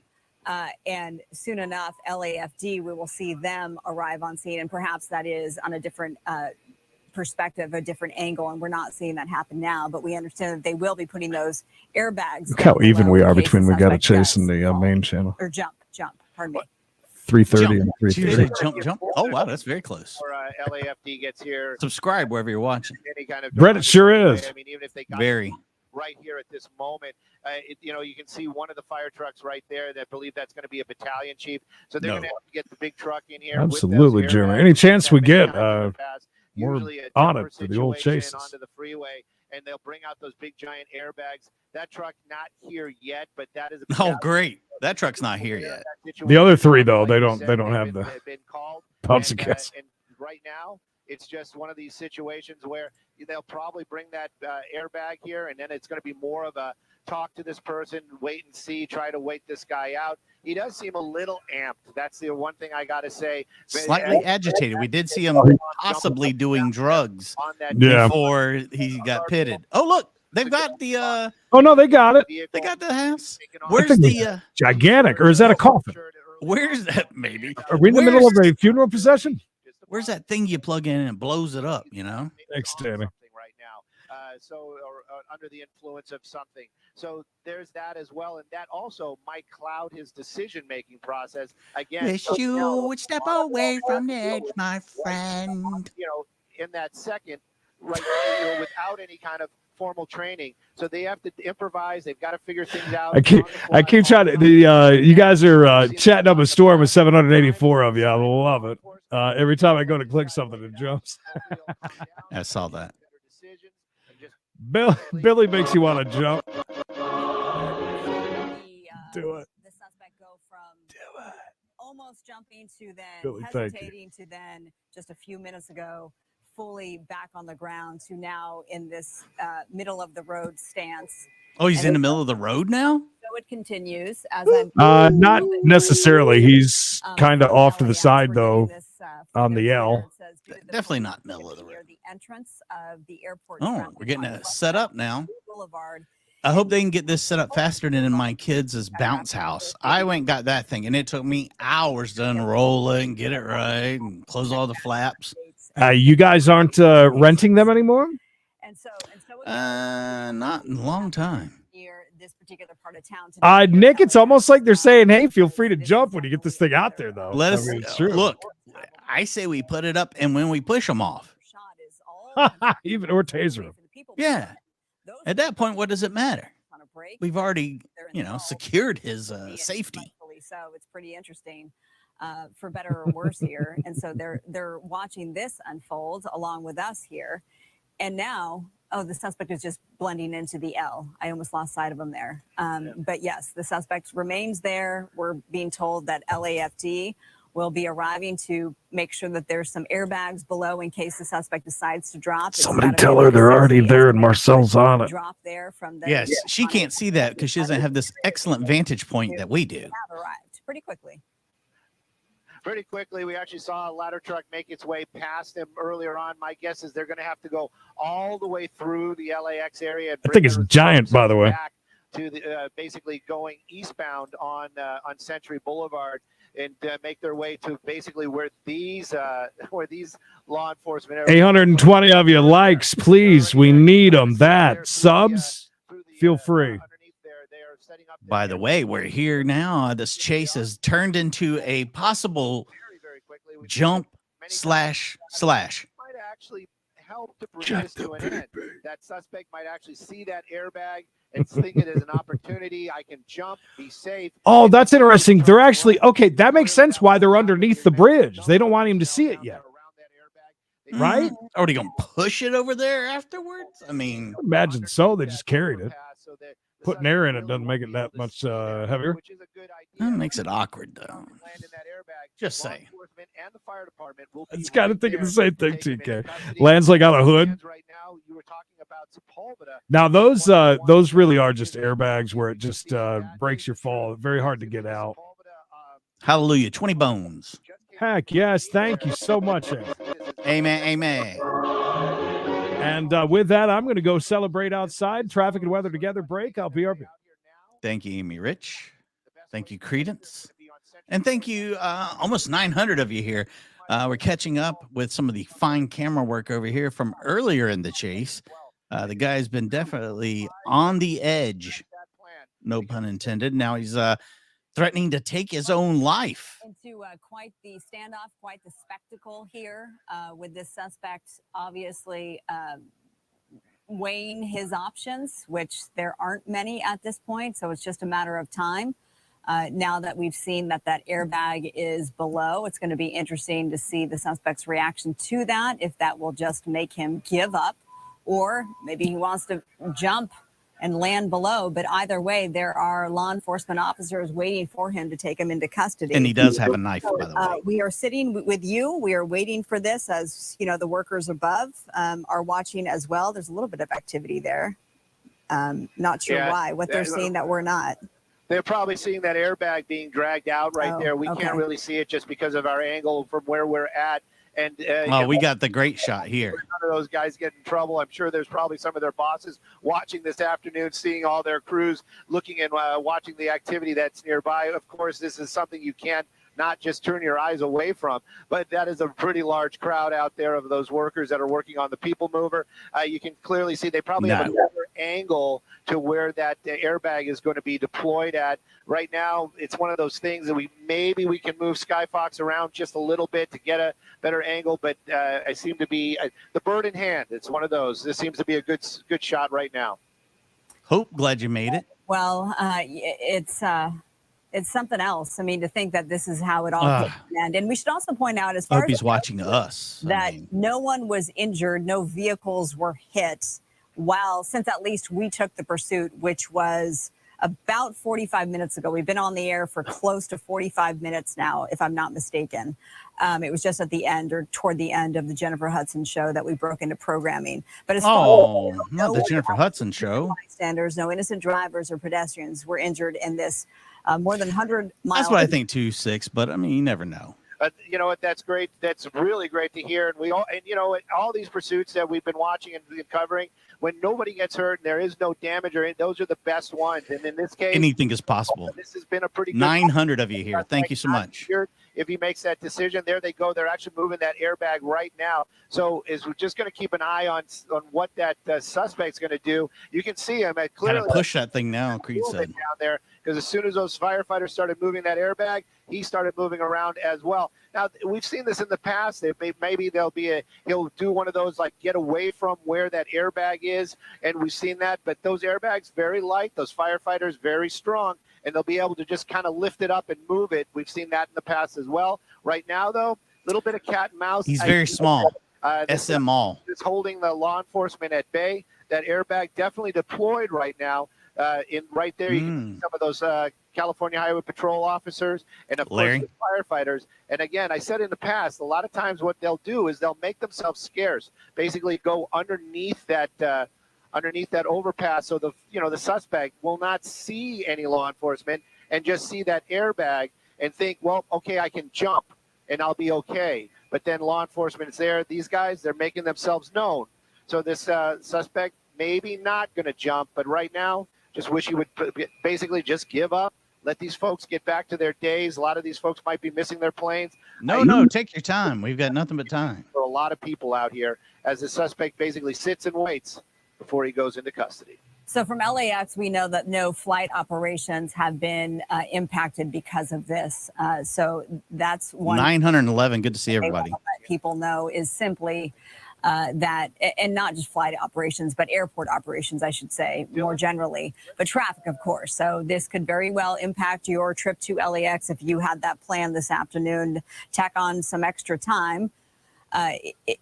And soon enough, LAFD, we will see them arrive on scene, and perhaps that is on a different perspective, a different angle, and we're not seeing that happen now, but we understand that they will be putting those airbags. Look how even we are between We Got a Chase and the main channel. Or jump, pardon me. 3:30 and 3:30. Jump. Oh, wow, that's very close. Or LAFD gets here. Subscribe wherever you're watching. Any kind of Brett, it sure is. I mean, even if they got very right here at this moment, you know, you can see one of the fire trucks right there. That believe that's going to be a battalion chief. So they're going to have to get the big truck in here. Absolutely, Jeremy. Any chance we get, we're on it for the old chases. Onto the freeway, and they'll bring out those big giant airbags. That truck not here yet, but that is. Oh, great! That truck's not here yet. The other three, though, they don't have the pumps of gas. And right now, It's just one of these situations where they'll probably bring that airbag here, and then it's going to be more of a talk to this person, wait and see, try to wait this guy out. He does seem a little amped. That's the one thing I got to say. Slightly agitated. We did see him possibly doing drugs before he got pitted. Oh, look, they've got the. Oh no, they got it. They got the house. Where's the gigantic, or is that a coffin? Where's that? Maybe. Are we in the middle of a funeral procession? Where's that thing you plug in and blows it up? You know. Thanks, Danny. Right now, or under the influence of something. So there's that as well, and that also might cloud his decision-making process. Again, wish you would step away from the edge, my friend. You know, in that second, right, without any kind of formal training, so they have to improvise. They've got to figure things out. I keep trying to. You guys are chatting up a storm with 784 of you. I love it. Every time I go to click something, it jumps. I saw that. Billy makes you want to jump. Do it. The suspect go from almost jumping to then Billy, hesitating to then just a few minutes ago fully back on the ground to now in this middle of the road stance. Oh, he's in the middle of the road now? So it continues as not necessarily. He's kind of off to the side though, on the L. Definitely not middle of the road. The entrance of the airport. Oh, we're getting it set up now. Boulevard. I hope they can get this set up faster than in my kids' bounce house. I went and got that thing, and it took me hours to unroll it and get it right and close all the flaps. You guys aren't renting them anymore? Not in a long time. Near this particular part of town. Nick, it's almost like they're saying, "Hey, feel free to jump when you get this thing out there." Though, let us look. I say we put it up, and when we push them off, even or taser them. Yeah. At that point, what does it matter? We've already, secured his safety. So it's pretty interesting, for better or worse here. And so they're watching this unfold along with us here. And now, the suspect is just blending into the L. I almost lost sight of him there. But yes, the suspect remains there. We're being told that LAFD will be arriving to make sure that there's some airbags below in case the suspect decides to drop. Somebody tell her they're already there and Marcel's on it. Drop there from the yes, she can't see that because she doesn't have this excellent vantage point that we do. Have arrived pretty quickly. Pretty quickly, we actually saw a ladder truck make its way past him earlier on. My guess is they're going to have to go all the way through the LAX area. I think it's giant, by the way. Back to the basically going eastbound on Century Boulevard. And make their way to basically where these law enforcement. 820 of you likes, please. We need them. That subs, feel free. By the way, we're here now. This chase has turned into a possible jump slash. Might actually help to bring this to an end. That suspect might actually see that airbag and think it is an opportunity. I can jump, be safe. Oh, that's interesting. They're actually okay. That makes sense why they're underneath the bridge. They don't want him to see it yet, right? Are they gonna push it over there afterwards? I mean, imagine so. They just carried it. Putting air in it doesn't make it that much heavier. That makes it awkward, though. Just say. It's kind of thinking the same thing, TK. Lands like on a hood. Now those really are just airbags where it just breaks your fall. Very hard to get out. Hallelujah. 20 bones. Heck yes. Thank you so much. Amen. Amen. And with that, I'm going to go celebrate outside. Traffic and weather together break. I'll be RP. Thank you, Amy Rich. Thank you, Creedence. And thank you, almost 900 of you here. We're catching up with some of the fine camera work over here from earlier in the chase. The guy's been definitely on the edge. No pun intended. Now he's threatening to take his own life. Into quite the standoff, quite the spectacle here with this suspect obviously weighing his options, which there aren't many at this point. So it's just a matter of time. Now that we've seen that airbag is below, it's going to be interesting to see the suspect's reaction to that, if that will just make him give up, or maybe he wants to jump and land below. But either way, there are law enforcement officers waiting for him to take him into custody. And he does have a knife, by the way. We are sitting with you. We are waiting for this, as you know, the workers above are watching as well. There's a little bit of activity there. Not sure why, what they're seeing that we're not. They're probably seeing that airbag being dragged out right there. We can't really see it just because of our angle from where we're at. And we got the great shot here. None of those guys get in trouble. I'm sure there's probably some of their bosses watching this afternoon, seeing all their crews looking and watching the activity that's nearby. Of course, this is something you can't not just turn your eyes away from, but that is a pretty large crowd out there of those workers that are working on the people mover. You can clearly see they probably have a better angle to where that airbag is going to be deployed at. Right now, it's one of those things that maybe we can move Skyfox around just a little bit to get a better angle, but I seem to be the bird in hand. It's one of those. This seems to be a good shot right now. Hope, glad you made it. Well, it's something else. I mean, to think that this is how it all came to an end. And we should also point out, as far hope as he's watching us, that no one was injured, no vehicles were hit. Since at least we took the pursuit, which was about 45 minutes ago. We've been on the air for close to 45 minutes now, if I'm not mistaken. It was just at the end or toward the end of the Jennifer Hudson show that we broke into programming. But as far as not the Jennifer Hudson show. Bystanders, no innocent drivers or pedestrians were injured in this more than 100 miles. That's what I think too, 6. But I mean, you never know. You know what? That's great. That's really great to hear. And you know, all these pursuits that we've been watching and covering, when nobody gets hurt and there is no damage, those are the best ones. And in this case, anything is possible. This has been a pretty good 900 of you here. Thank you so much. If he makes that decision, there they go. They're actually moving that airbag right now. So we're just going to keep an eye on what that suspect's going to do. You can see him clearly push that thing now. Creed said down there, because as soon as those firefighters started moving that airbag, he started moving around as well. Now, we've seen this in the past. Maybe he'll do one of those, like get away from where that airbag is, and we've seen that. But those airbags, very light. Those firefighters, very strong, and they'll be able to just kind of lift it up and move it. We've seen that in the past as well. Right now, though, a little bit of cat and mouse. He's very small. SM all. Is holding the law enforcement at bay. That airbag definitely deployed right now. Right there, you can see some of those California Highway Patrol officers and, of course, the firefighters. And again, I said in the past, a lot of times what they'll do is they'll make themselves scarce, basically go underneath that overpass, so the suspect will not see any law enforcement and just see that airbag and think, well, okay, I can jump and I'll be okay. But then law enforcement is there. These guys, they're making themselves known. So this suspect maybe not going to jump, but right now, just wish he would basically just give up, let these folks get back to their days. A lot of these folks might be missing their planes. No, take your time. We've got nothing but time. For a lot of people out here, as the suspect basically sits and waits before he goes into custody. So from LAX, we know that no flight operations have been impacted because of this. So that's one. 911. Good to see everybody. Let people know is simply that, and not just flight operations, but airport operations, I should say, more generally, but traffic, of course. So this could very well impact your trip to LAX if you had that plan this afternoon. Tack on some extra time.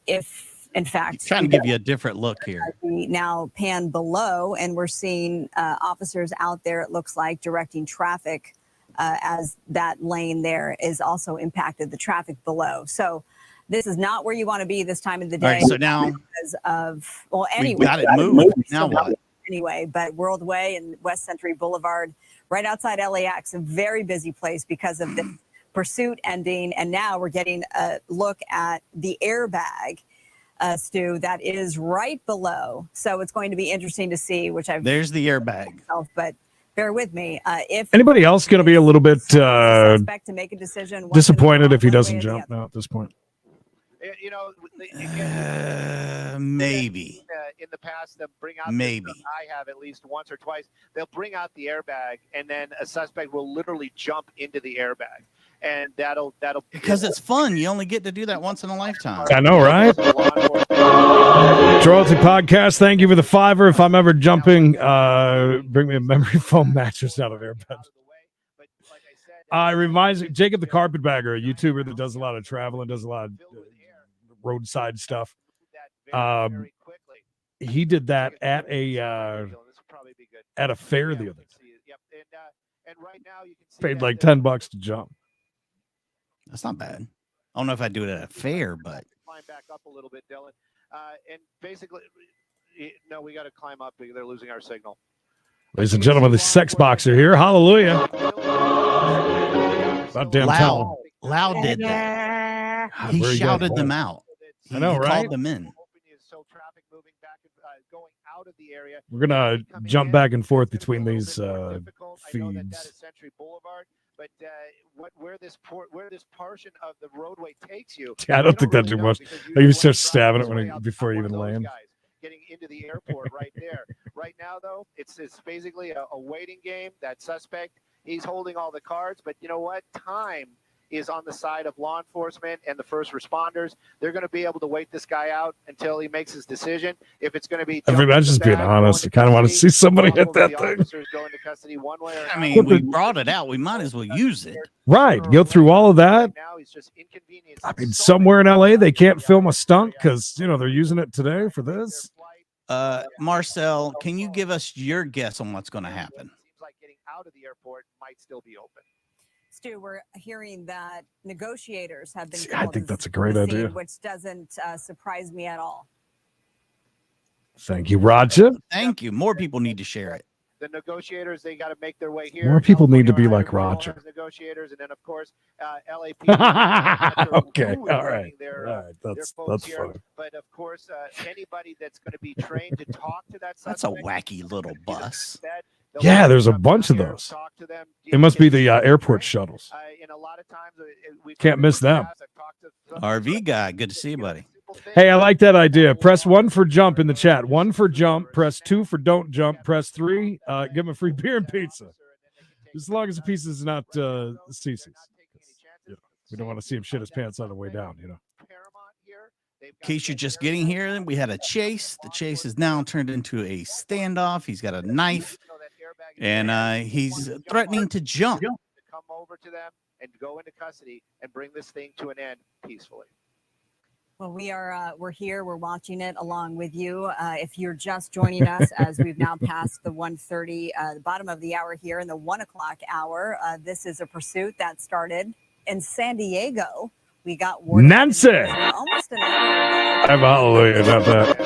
If, in fact, trying to give you a different look here. We now pan below, and we're seeing officers out there, it looks like, directing traffic as that lane there is also impacted the traffic below. So this is not where you want to be this time of the day. All right, so now because of, well, anyway, got it moved. Now what? Anyway, but World Way and West Century Boulevard, right outside LAX, a very busy place because of the pursuit ending. And now we're getting a look at the airbag, Stu, that is right below. So it's going to be interesting to see, there's the airbag. But bear with me. If anybody else going to be a little bit suspect to make a decision, disappointed if he doesn't jump now at this point? You know, maybe in the past, they'll bring out. Maybe I have at least once or twice. They'll bring out the airbag, and then a suspect will literally jump into the airbag, and that'll because it's fun. You only get to do that once in a lifetime. I know, right? Royalty Podcast. Thank you for the $5. If I'm ever jumping, bring me a memory foam mattress out of airbag. It reminds me, Jacob the Carpetbagger, a YouTuber that does a lot of travel and does a lot of roadside stuff. He did that at a probably be good. at a fair the other day. Yep, and right now you can see Paid that, like $10 to jump. That's not bad. I don't know if I'd do it at a fair, but climb back up a little bit, Dylan. And basically, no, we got to climb up because they're losing our signal. Ladies and gentlemen, the sex boxer here. Hallelujah. About damn time. Loud did that. He Very shouted good. them out. I know, He right? called them in. So traffic moving back and going out of the area. We're gonna jump back and forth between these I know that feeds. is Century Boulevard, but where this portion of the roadway takes you, Yeah, I don't think that's too much. You start stabbing it before you even land. Getting into the airport right there. Right now, though, it's basically a waiting game. That suspect, he's holding all the cards, but you know what? Time is on the side of law enforcement and the first responders. They're going to be able to wait this guy out until he makes his decision. If it's going to be, I'm just being honest. I kind of want to see somebody hit that thing. Go into custody one way or I mean, we brought it out. We might as well use it. Right. Go through all of that. I mean, somewhere in LA, they can't film a stunt because, they're using it today for this. Marcel, can you give us your guess on what's going to happen? Seems like getting out of the airport might still be open. Stu, we're hearing that negotiators have been. I think that's a great idea. Which doesn't surprise me at all. Thank you, Roger. Thank you. More people need to share it. The negotiators, they got to make their way here. More people need to be like Roger. Negotiators, and then of course, LAPD. Okay, all right. That's fine. But of course, anybody that's going to be trained to talk to that suspect. That's a wacky little bus. Yeah, there's a bunch of those. It must be the airport shuttles. And a lot of times, can't miss them. RV guy, good to see you, buddy. Hey, I like that idea. Press 1 for jump in the chat. 1 for jump. Press 2 for don't jump. Press 3. Give him a free beer and pizza. As long as the pizza is not CC's. Yeah. We don't want to see him shit his pants on the way down, In case you're just getting here, we had a chase. The chase is now turned into a standoff. He's got a knife, and he's threatening to jump. To come over to them and go into custody and bring this thing to an end peacefully. Well, we're here. We're watching it along with you. If you're just joining us, as we've now passed the 1:30, the bottom of the hour here in the 1 o'clock hour, this is a pursuit that started in San Diego. We got Nancy. Almost an hour ago. I'm hallelujah about that.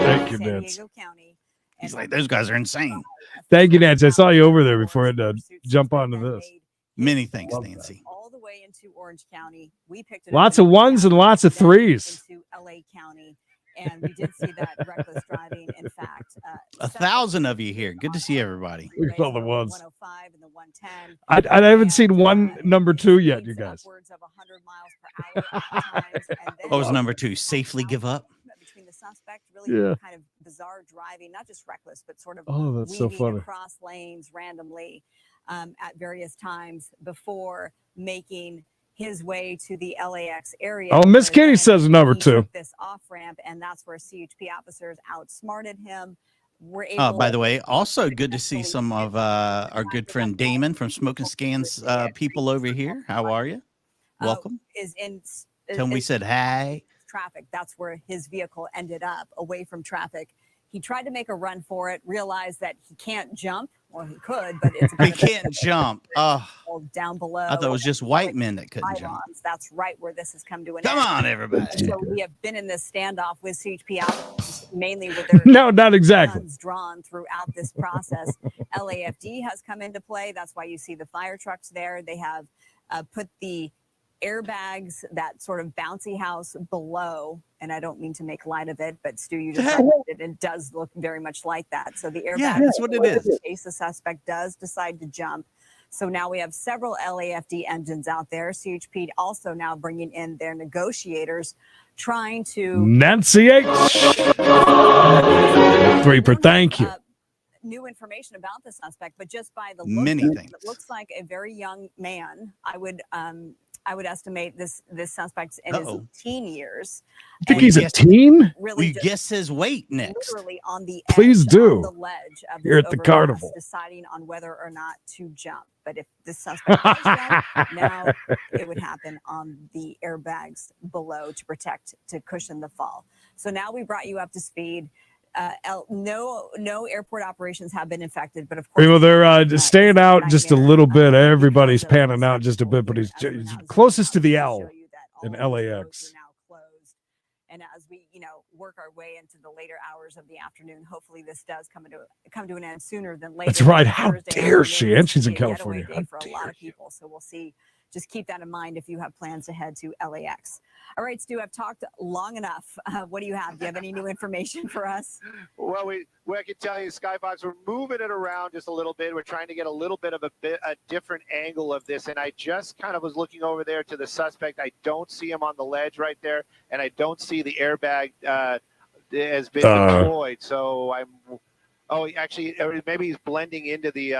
Thank you, San Nancy. Diego County. He's like, those guys are insane. Thank you, Nancy. I saw you over there before I had to jump onto this. Many thanks, Nancy. All the way into Orange County. We picked it lots up of ones and lots of threes. into LA County. And we did see that reckless driving. In fact, 1,000 of you here. Good to see everybody. Look at all the ones. 105 and the 110. I haven't seen one number 2 yet, you guys. Upwards of 100 miles per hour at times. And then What was number 2? Safely give up? Between the suspect, really kind of bizarre driving, not just reckless, but sort of that's so weaving funny. across lanes randomly at various times before making his way to the LAX area. Oh, Miss Kitty says number 2. This off ramp, and that's where CHP officers outsmarted him. By the way, also good to see some of our good friend Damon from Smoking Scans people over here. How are you? Welcome. Tell him we said hi. Traffic. That's where his vehicle ended up, away from traffic. He tried to make a run for it, realized that he can't jump. Well, he could, but it's he can't jump. Oh, down below. I thought it was just white men that couldn't jump. That's right where this has come to an end. Come on, everybody. So we have been in this standoff with CHP officers, mainly with their no, not exactly guns drawn throughout this process. LAFD has come into play. That's why you see the fire trucks there. They have put the airbags, that sort of bouncy house below, and I don't mean to make light of it, but Stu, you just said it does look very much like that. So the airbag, that's what it is. In case the suspect does decide to jump. So now we have several LAFD engines out there. CHP also now bringing in their negotiators, trying to Nancy H. 3 per thank you. New information about the suspect, but just by the look, it looks like a very young man. I would estimate this suspect in his teen years. You think he's a teen? Really, we guess his weight next. Literally on the please do. On the ledge of here at the carnival, deciding on whether or not to jump. But if this suspect does jump, now it would happen on the airbags below to cushion the fall. So now we brought you up to speed. No airport operations have been infected, but of course, well, they're staying out just a little bit. Everybody's panning out just a bit, but he's closest to the L in LAX. And as we, work our way into the later hours of the afternoon, hopefully this does come to an end sooner than later. That's right. How dare she? And she's in California. For a lot of people, so we'll see. Just keep that in mind if you have plans to head to LAX. All right, Stu, I've talked long enough. What do you have? Do you have any new information for us? Well, I can tell you, Skyfox, we're moving it around just a little bit. We're trying to get a little bit of a different angle of this. And I just kind of was looking over there to the suspect. I don't see him on the ledge right there, and I don't see the airbag has been deployed. So I'm. Oh, actually, maybe he's blending into the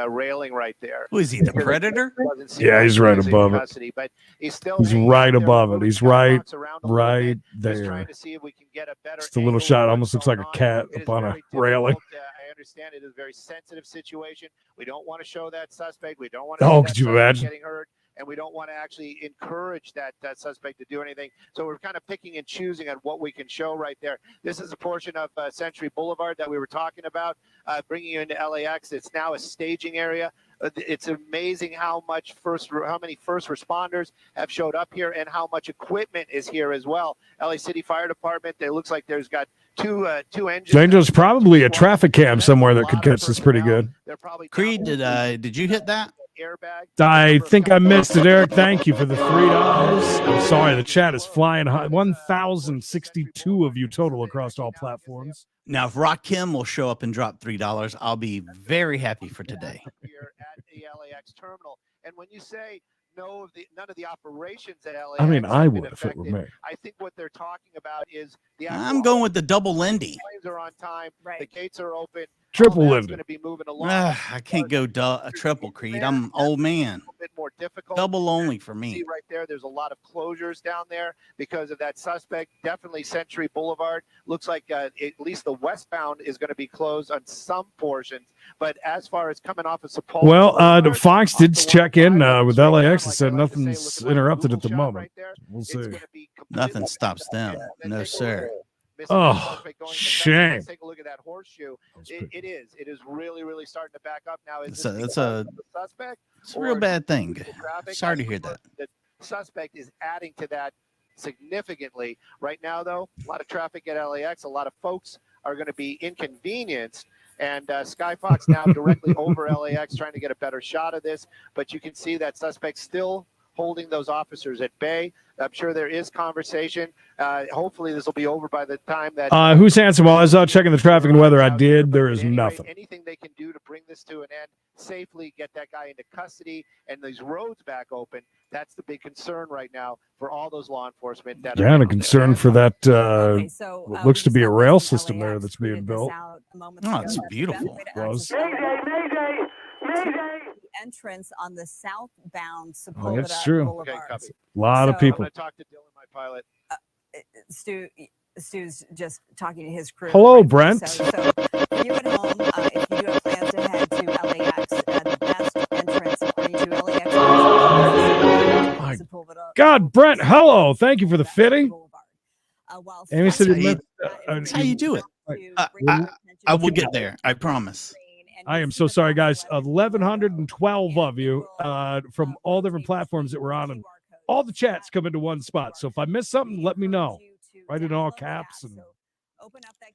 railing right there. Who is he, the Predator? Yeah, he's right above custody, it. But he's right above it. He's right there. Trying to see if we can get a better. Just a little shot, almost looks like a cat up on a railing. I understand it is a very sensitive situation. We don't want to show that suspect. We don't want to. Oh, could you imagine? Getting hurt. And we don't want to actually encourage that suspect to do anything. So we're kind of picking and choosing on what we can show right there. This is a portion of Century Boulevard that we were talking about, bringing you into LAX. It's now a staging area. It's amazing how many first responders have showed up here and how much equipment is here as well. LA City Fire Department, it looks like there's got two engines. There's probably a traffic cam somewhere that could catch this pretty good. Creed, did you hit that? Airbag. I think I missed it, Eric. Thank you for the $3. I'm sorry, the chat is flying high. 1,062 of you total across all platforms. Now, if Rock Kim will show up and drop $3, I'll be very happy for today. Here at the LAX terminal, and when you say none of the operations at LAX, I mean, I would if it were me. I think what they're talking about is I'm going with the double Lindy. Planes are on time. Right. The gates are open. Triple Lindy. Going to be moving along. I can't go triple, Creed. I'm old man. A bit more difficult. Double only for me. See right there, there's a lot of closures down there because of that suspect. Definitely Century Boulevard. Looks like at least the westbound is going to be closed on some portions. But as far as coming off of Sepulveda, well, Fox did check in with LAX and said nothing's interrupted at the moment. We'll see. Nothing stops them. No, sir. Oh, shame. Take a look at that horseshoe. It is really, really starting to back up now. It's a real bad thing. Sorry to hear that. The suspect is adding to that significantly. Right now, though, a lot of traffic at LAX. A lot of folks are going to be inconvenienced. And Skyfox now directly over LAX trying to get a better shot of this. But you can see that suspect still holding those officers at bay. I'm sure there is conversation. Hopefully this will be over by the time that... who's handsome? While I was out checking the traffic and weather, I did. There is nothing. Anything they can do to bring this to an end, safely get that guy into custody and these roads back open, that's the big concern right now for all those law enforcement. And a concern for that what looks to be a rail system there that's being built. Oh, it's beautiful. Entrance on the southbound Sepulveda Oh, that's true. Boulevard. A lot of people. I'm going to talk to Dylan, my pilot. Stu's just talking to his crew. Hello, right? Brent. So for you at home, if you do have plans to head to LAX, the best entrance according to LAX. My God, Brent, hello. Thank you for the fitting. Amy said that's how you do it. I will get there. I promise. I am so sorry, guys. 1,112 of you from all different platforms that we're on, and all the chats come into one spot. So if I miss something, let me know. Write it in all caps. And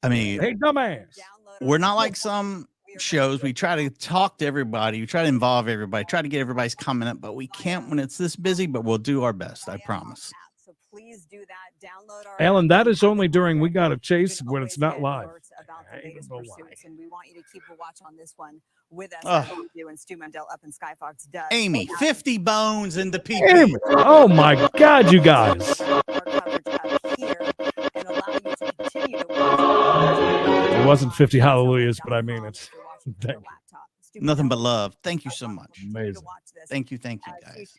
I mean, hey, dumbass. We're not like some shows. We try to talk to everybody. We try to involve everybody. Try to get everybody's comment, but we can't when it's this busy. But we'll do our best. I promise. So please do that. Download our Alan, that is only during We Gotta Chase when it's not live. About the latest pursuits, and we want you to keep a watch on this one with us. As we do, and Stu Mandel up in Skyfox does. Amy, 50 bones in the PP. Oh my God, you guys! It wasn't 50 hallelujahs, but I mean it. Nothing but love. Thank you so much. Amazing. Thank you, guys.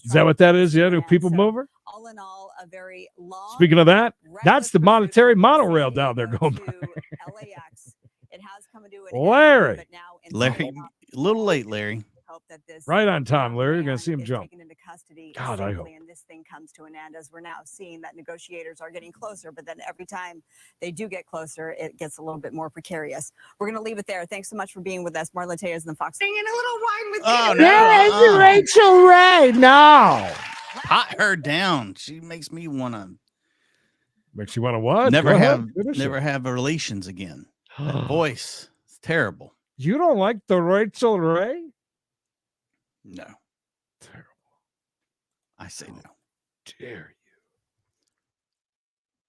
Is that what that is? Yeah, do people mover? All in all, a very long. Speaking of that, that's the monetary monorail down there going by. LAX. It has come to an Larry. end, but now Larry, a little late, Larry. Hope that this Right on time, Larry. You're going to see him is jump. taken into custody God, I safely, hope. and this thing comes to an end, as we're now seeing that negotiators are getting closer. But then every time they do get closer, it gets a little bit more precarious. We're going to leave it there. Thanks so much for being with us, Marla Tejas and the Fox. Singing a little wine with Oh, Yeah, Rachel Ray. No. Hot her down. She makes me want to Makes you want to what? never Go ahead, have finish never it. have relations again. That voice, it's terrible. You don't like the Rachel Ray? No, Terrible. I say no. Dare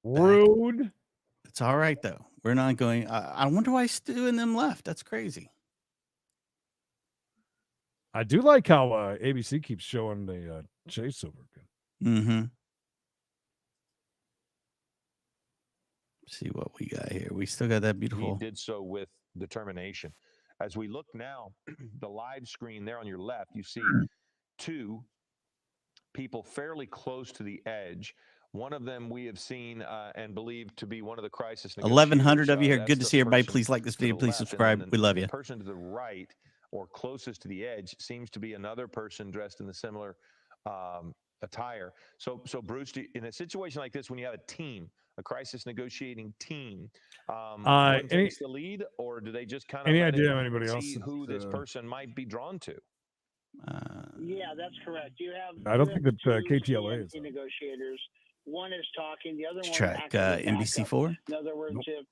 you? Rude. It's all right though. We're not going. I wonder why Stu and them left. That's crazy. I do like how ABC keeps showing the chase over again. Mm-hmm. See what we got here. We still got that beautiful. He did so with determination. As we look now, the live screen there on your left, you see two people fairly close to the edge. One of them we have seen and believed to be one of the crisis negotiators. 1,100 of you here. That's Good to the see everybody. person Please like this to the video. Please left, and subscribe. then We love the you. person to the right or closest to the edge seems to be another person dressed in the similar attire. So Bruce, in a situation like this, when you have a team, a crisis negotiating team, one takes the lead, or do they just kind of any idea anybody else see who this person might be drawn to? Yeah, that's correct. You have. I don't think that two KTLA is. negotiators. One is talking. The other Let's one check NBC4. In other words, if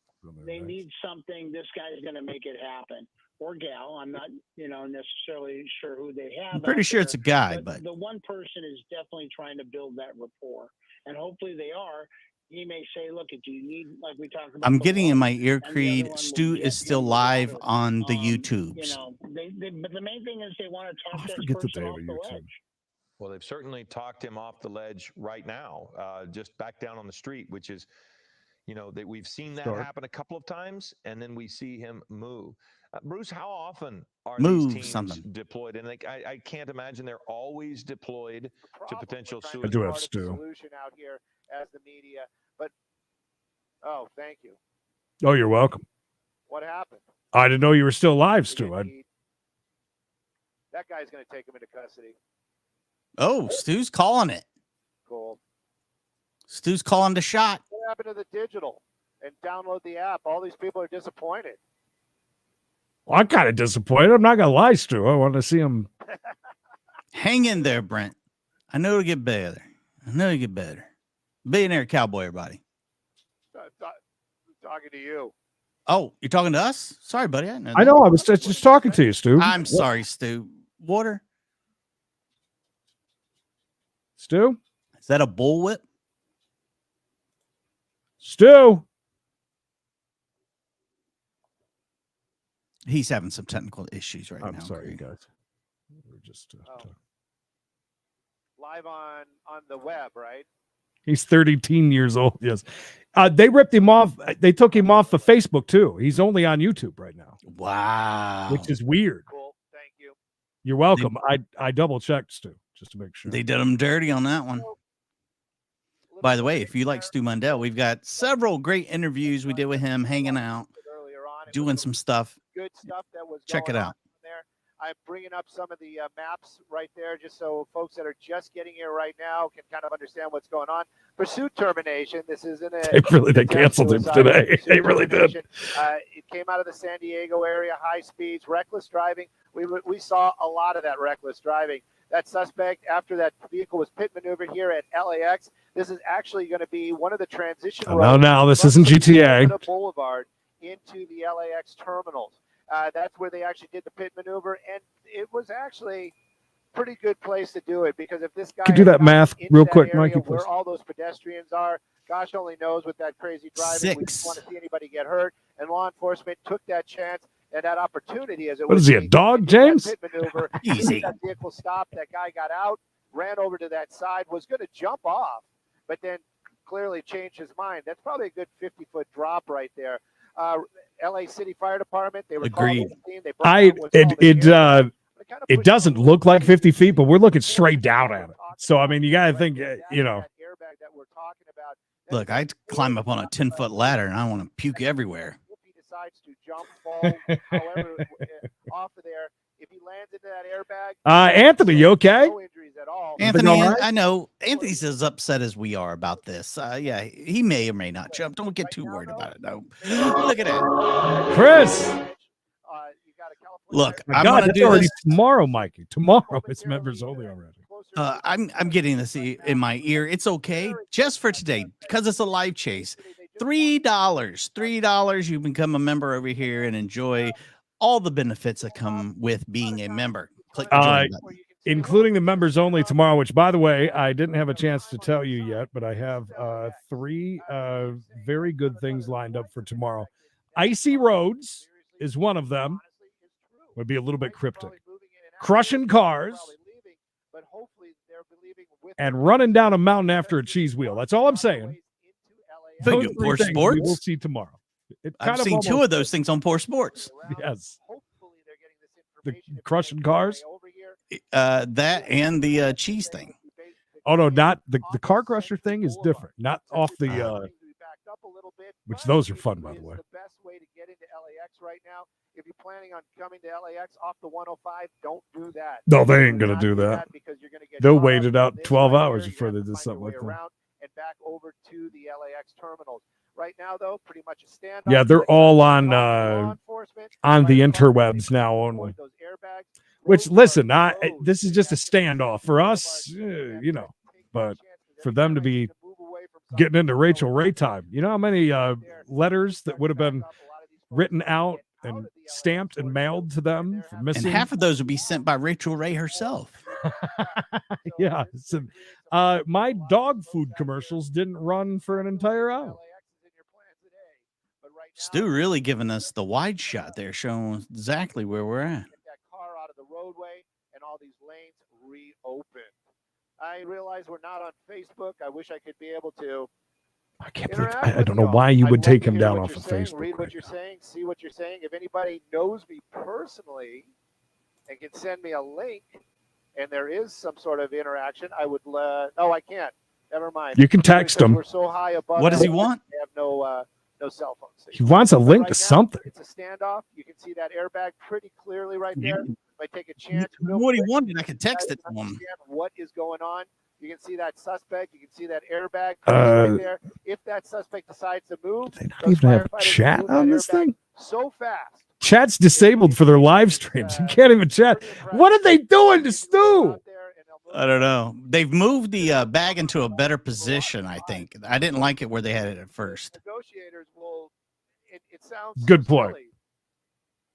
they need something, this guy's going to make it happen. Or gal. I'm not, necessarily sure who they have. I'm pretty sure it's a guy, but the one person is definitely trying to build that rapport, and hopefully they are. He may say, "Look, do you need like we talked about?" I'm getting in my ear, Creed. Stu is still live on the YouTubes. But the main thing is they want to talk I this forget that person they have off a the YouTube. ledge. Well, they've certainly talked him off the ledge right now, just back down on the street, which is, that we've seen that happen a couple of times, and then we see him move. Bruce, how often are these teams deployed? And I can't imagine they're always deployed to potential suicide. I do have Stu. Solution out here as the media, but thank you. Oh, you're welcome. What happened? I didn't know you were still alive, Stu. That guy's going to take him into custody. Oh, Stu's calling it. Cool. Stu's calling the shot. What happened to the digital? And download the app. All these people are disappointed. Well, I'm kind of disappointed. I'm not going to lie, Stu. I want to see him. Hang in there, Brent. I know it'll get better. Billionaire cowboy, everybody. Talking to you. Oh, you're talking to us? Sorry, buddy. I know. I know. I was just talking to you, Stu. I'm sorry, Stu. Water? Stu? Is that a bullwhip? Stu? He's having some technical issues right now. I'm sorry, you guys. We're just live on the web, right? He's 13 years old. Yes. They ripped him off. They took him off of Facebook too. He's only on YouTube right now. Wow. Which is weird. Cool. Thank you. You're welcome. I double checked, Stu, just to make sure. They did him dirty on that one. By the way, if you like Stu Mundell, we've got several great interviews we did with him, hanging out, doing some stuff. Good stuff that was Check it out. There. I'm bringing up some of the maps right there just so folks that are just getting here right now can kind of understand what's going on. Pursuit termination. This isn't a... They canceled him today. They really did. It came out of the San Diego area, high speeds, reckless driving. We saw a lot of that reckless driving. That suspect, after that vehicle was pit maneuvered here at LAX, this is actually going to be one of the transition roads. No, this isn't GTA. Boulevard into the LAX terminals. That's where they actually did the pit maneuver, and it was actually a pretty good place to do it because if this guy could do that math real quick, Mikey, where all those pedestrians are, gosh only knows with that crazy driving. We just want to see anybody get hurt, and law enforcement took that chance and that opportunity as it was. What is he, a dog, James? Pit maneuver. Easy. That vehicle stopped. That guy got out, ran over to that side, was going to jump off, but then clearly changed his mind. That's probably a good 50-foot drop right there. LA City Fire Department. They were agreed. It doesn't look like 50 feet, but we're looking straight down at it. So I mean, you got to think, Look, I climb up on a 10-foot ladder and I want to puke everywhere. sides to jump, fall, however, off of there. If he lands into that airbag, Anthony, you okay? no injuries at all. Anthony, all right? I know Anthony's as upset as we are about this. Yeah, he may or may not jump. Don't get too worried about it. No, look at that, Chris. Look, My I'm God, gonna that's do already this. tomorrow, Mikey. Tomorrow it's members only already. I'm getting this in my ear. It's okay, just for today, because it's a live chase. $3. You become a member over here and enjoy all the benefits that come with being a member. Click the join button. Including the members only tomorrow, which, by the way, I didn't have a chance to tell you yet, but I have 3 very good things lined up for tomorrow. Icy Roads is one of them. Would be a little bit cryptic. Crushing cars and running down a mountain after a cheese wheel. That's all I'm saying. Those Good 3 Poor things Sports. we will see tomorrow. I've seen 2 of those things on Poor Sports. Yes. The crushing cars. That and the cheese thing. Oh no, not the car crusher thing is different. Not off the which those are fun, by the way. The best way to get into LAX right now. If you're planning on coming to LAX off the 105, don't do that. No, they ain't gonna do that. Because you're gonna get They'll wait it out 12 hours before they do something like that. And back over to the LAX terminals. Right now, though, pretty much a standoff. Yeah, they're all on the interwebs now only. Which, listen, this is just a standoff for us, you know, but for them to be getting into Rachel Ray time, you know how many letters that would have been written out and stamped and mailed to them for missing? And half of those would be sent by Rachel Ray herself. Yeah. So, my dog food commercials didn't run for an entire hour. Stu really giving us the wide shot there, showing exactly where we're at. That car out of the roadway and all these lanes reopened. I realize we're not on Facebook. I wish I could be able to. I can't believe I don't know why you would take him down off of Facebook. Read what you're saying, see what you're saying. If anybody knows me personally and can send me a link, and there is some sort of interaction, I would. No, I can't. Never mind. You can text him. We're so high above. What does he want? They have no cell phone signal. He wants a link to something. It's a standoff. You can see that airbag pretty clearly right there. If I take a chance, what he wanted, I could text it to him. What is going on? You can see that suspect. You can see that airbag right there. If that suspect decides to move, They don't even have chat on this thing. So fast. Chat's disabled for their live streams. You can't even chat. What are they doing to Stu? I don't know. They've moved the bag into a better position, I think. I didn't like it where they had it at first. Negotiators will. It sounds good point. Silly.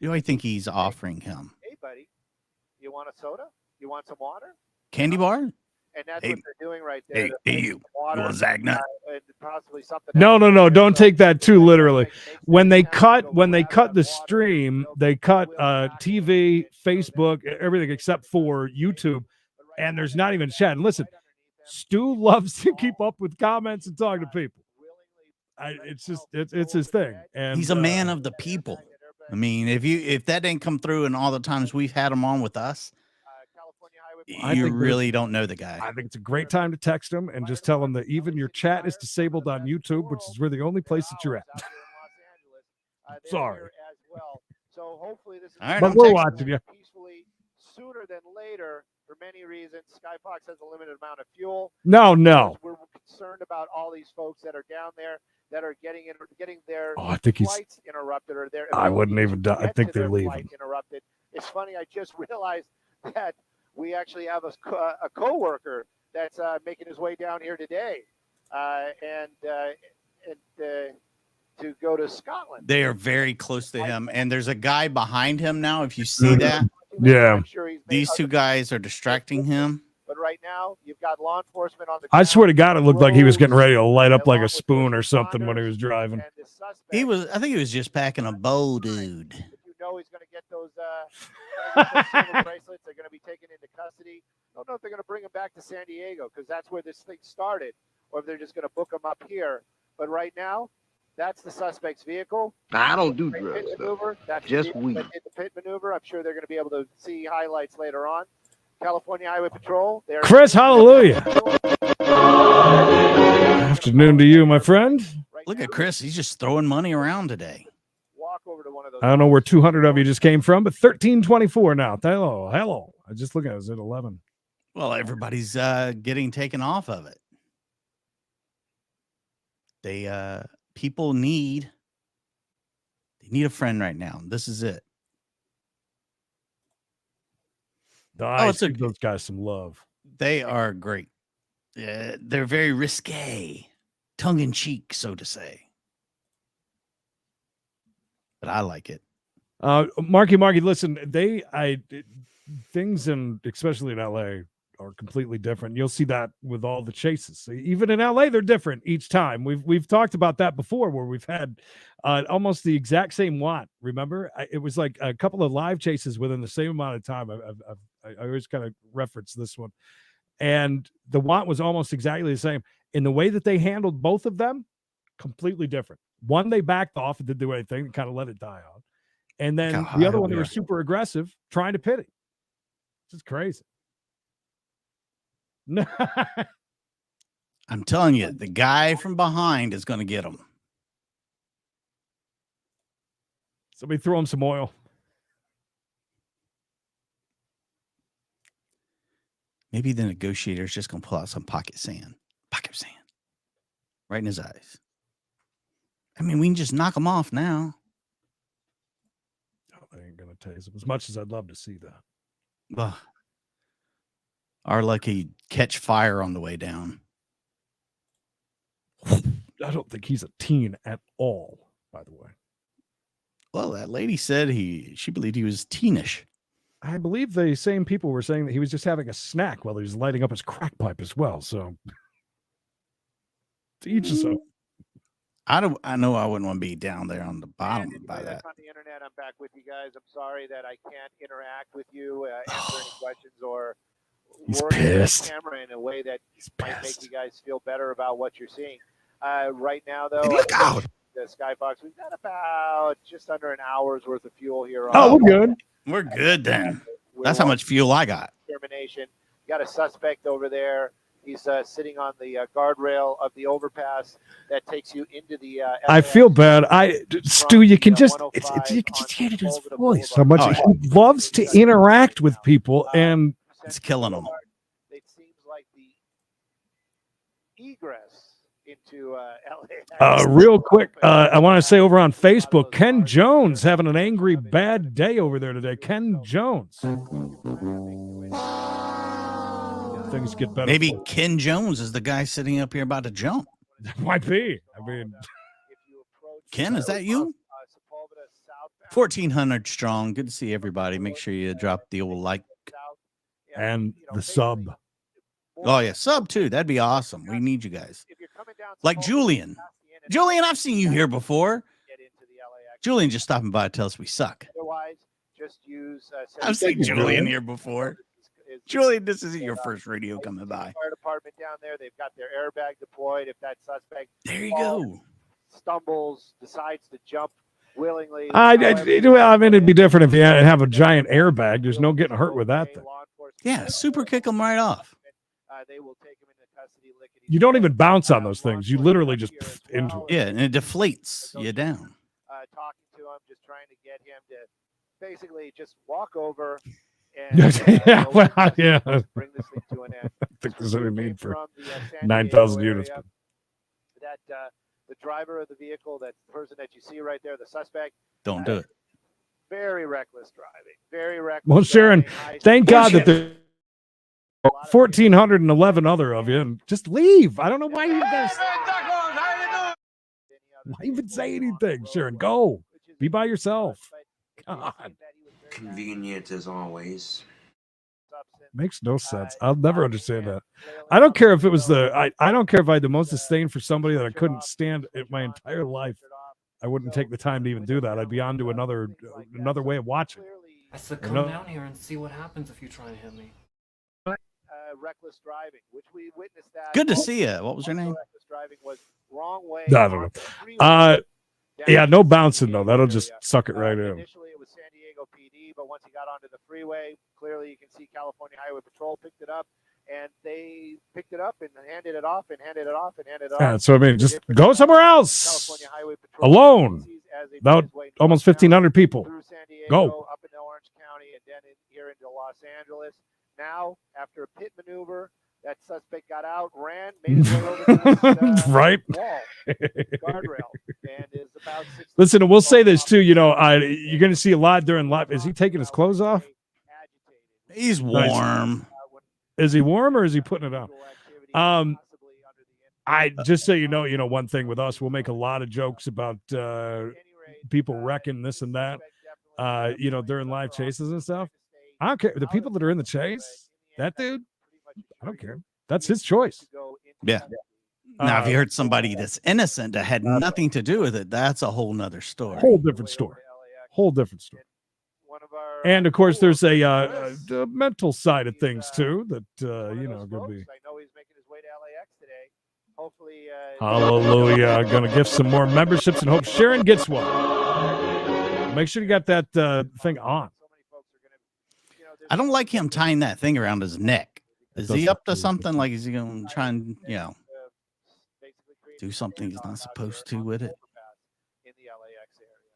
Do I think he's offering him? Hey, buddy, you want a soda? You want some water? Candy bar? And that's what they're doing right there. Hey, you. Water, You want Zagnut? and possibly something. No. Don't take that too literally. When they cut the stream, they cut TV, Facebook, everything except for YouTube, and there's not even chat. And listen, Stu loves to keep up with comments and talk to people. It's his thing, and He's a man of the people. I mean, if that didn't come through in all the times we've had him on with us, you really don't know the guy. I think it's a great time to text him and just tell him that even your chat is disabled on YouTube, which is where the only place that you're at. Sorry. So hopefully this is but we're watching you. Peacefully sooner than later for many reasons. Skyfox has a limited amount of fuel. No. We're concerned about all these folks that are down there that are getting their I think flights interrupted or their I wouldn't even. I think they're leaving. Interrupted. It's funny. I just realized that we actually have a coworker that's making his way down here today, and to go to Scotland. They are very close to him, and there's a guy behind him now. If you see that, yeah, these 2 guys are distracting him. But right now, you've got law enforcement on the. I swear to God, it looked like he was getting ready to light up like a spoon or something when he was driving. I think he was just packing a bow, dude. You know he's going to get those silver bracelets. They're going to be taken into custody. I don't know if they're going to bring him back to San Diego because that's where this thing started, or if they're just going to book him up here. But right now, that's the suspect's vehicle. I don't do drugs. That's just weed. That did the pit maneuver. I'm sure they're going to be able to see highlights later on. California Highway Patrol. Chris, hallelujah. Afternoon to you, my friend. Look at Chris. He's just throwing money around today. over to one of those. I don't know where 200 of you just came from, but 1324 now. Hello. I just look at it. It's at 11. Well, everybody's getting taken off of it. People need a friend right now. This is it. Nice. Give those guys some love. They are great. They're very risque, tongue in cheek, so to say. But I like it. Marky, listen, things especially in LA are completely different. You'll see that with all the chases. Even in LA, they're different each time. We've talked about that before, where we've had almost the exact same watt. Remember, it was like a couple of live chases within the same amount of time. I always kind of reference this one, and the watt was almost exactly the same. In the way that they handled both of them, completely different. One, they backed off and didn't do anything and kind of let it die out. And then the other one, they were super aggressive, trying to pit it. This is crazy. I'm telling you, the guy from behind is going to get him. Somebody throw him some oil. Maybe the negotiator's just going to pull out some pocket sand. Right in his eyes. I mean, we can just knock him off now. Oh, I ain't going to tase him as much as I'd love to see that. Ugh. Our lucky catch fire on the way down. I don't think he's a teen at all, by the way. Well, that lady said she believed he was teenish. I believe the same people were saying that he was just having a snack while he was lighting up his crack pipe as well. So to each his own. I know I wouldn't want to be down there on the bottom by that. On the internet, I'm back with you guys. I'm sorry that I can't interact with you, answer any questions, or He's work pissed. the camera in a way that might make you guys feel better about what you're seeing. Right now, though, look out. The Skyfox, we've got about just under an hour's worth of fuel here. Oh, we're good. We're good then. That's how much fuel I got. Termination. Got a suspect over there. He's sitting on the guardrail of the overpass that takes you into the. I feel bad. Stu, you can just you can just hear it in his voice how much he loves to interact with people, and it's killing him. It seems like the egress into LA. Real quick, I want to say over on Facebook, Ken Jones having an angry bad day over there today. Ken Jones. Things get better. Maybe Ken Jones is the guy sitting up here about to jump. Might be. I mean, Ken, is that you? 1,400 strong. Good to see everybody. Make sure you drop the old like and the sub. Oh yeah, sub too. That'd be awesome. We need you guys. Like Julian. Julian, I've seen you here before. Julian just stopping by to tell us we suck. Otherwise, just use. I've seen Julian here before. Julian, this isn't your first radio coming by. Fire department down there. They've got their airbag deployed. If that suspect there you go, stumbles, decides to jump willingly. I mean, it'd be different if you have a giant airbag. There's no getting hurt with that thing. Yeah, super kick them right off. They will take him into custody. You don't even bounce on those things. You literally just into it. Yeah, and it deflates you down. Talking to him, just trying to get him to basically just walk over. And, yeah. Bring this thing to an end. I think there's any need for 9,000 units. That the driver of the vehicle, that person that you see right there, the suspect. Don't do it. Very reckless driving. Very reckless. Well, Sharon, thank God that there's 1,411 other of you, and just leave. I don't know why you guys. Why even say anything, Sharon? Go. Be by yourself. God. Convenient as always. Makes no sense. I'll never understand that. I don't care if it was I don't care if I had the most disdain for somebody that I couldn't stand in my entire life. I wouldn't take the time to even do that. I'd be on to another way of watching. I said, come down here and see what happens if you try and hit me. Reckless driving, which we witnessed that. Good to see you. What was your name? Reckless driving was wrong way. I don't know. Yeah, no bouncing though. That'll just suck it right in. Initially, it was San Diego PD, but once he got onto the freeway, clearly you can see California Highway Patrol picked it up, and they picked it up and handed it off and handed it off and handed it off. Yeah, so I mean, just go somewhere else. California Highway Patrol alone. As About almost 1,500 people. Through San Diego, Go. up into Orange County, and then here into Los Angeles. Now, after a pit maneuver, that suspect got out, ran, made his way over to this Right. wall, guardrail, and is about 60 Listen, and we'll say this too. You're going to see a lot during live. Is he taking his clothes off? He's warm. Is he warm or is he putting it on? I just so you know, one thing with us, we'll make a lot of jokes about people wrecking this and that, during live chases and stuff. I don't care. The people that are in the chase, that dude, I don't care. That's his choice. Yeah. Now, if you heard somebody that's innocent that had nothing to do with it, that's a whole nother story. Whole different story. And of course, there's a mental side of things too that going to be. I know he's making his way to LAX today. Hopefully, hallelujah. Going to gift some more memberships and hope Sharon gets one. Make sure you got that thing on. I don't like him tying that thing around his neck. Is he up to something? Like, is he going to try and, do something he's not supposed to with it? In the LAX area.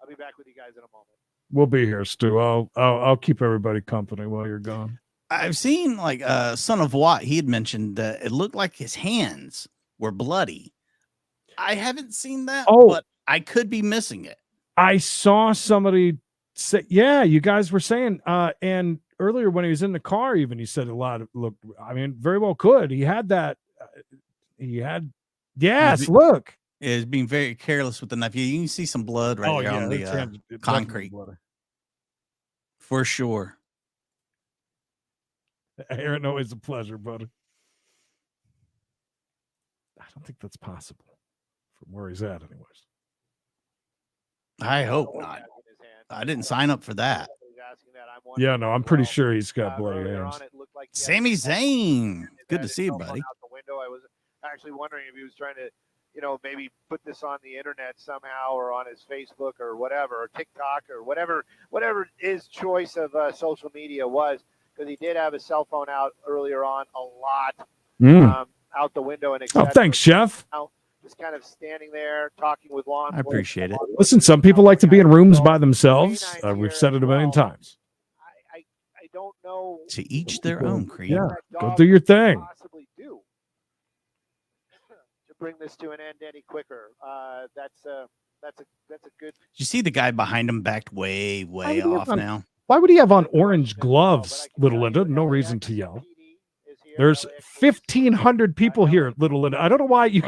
I'll be back with you guys in a moment. We'll be here, Stu. I'll keep everybody company while you're gone. I've seen Son of Watt. He had mentioned that it looked like his hands were bloody. I haven't seen that, but I could be missing it. I saw somebody say, yeah, you guys were saying, and earlier when he was in the car, even he said a lot of very well could. He had that. Look. Is being very careless with the knife. You can see some blood right there on the concrete. For sure. Aaron, always a pleasure, buddy. I don't think that's possible from where he's at, anyways. I hope not. I didn't sign up for that. Yeah, no, I'm pretty sure he's got bloody hands. Sami Zayn. Good to see you, buddy. I was actually wondering if he was trying to, maybe put this on the internet somehow or on his Facebook or whatever, or TikTok or whatever his choice of social media was, because he did have his cell phone out earlier on a lot, out the window. And oh, thanks, Chef. Just kind of standing there talking with law enforcement. I appreciate it. Listen, some people like to be in rooms by themselves. We've said it a million times. I don't know. To each their own, Creed. Yeah, go do your thing. Possibly do to bring this to an end any quicker. That's a good. Did you see the guy behind him backed way off now? Why would he have on orange gloves, Little Linda? No reason to yell. There's 1,500 people here at Little Linda. I don't know why you,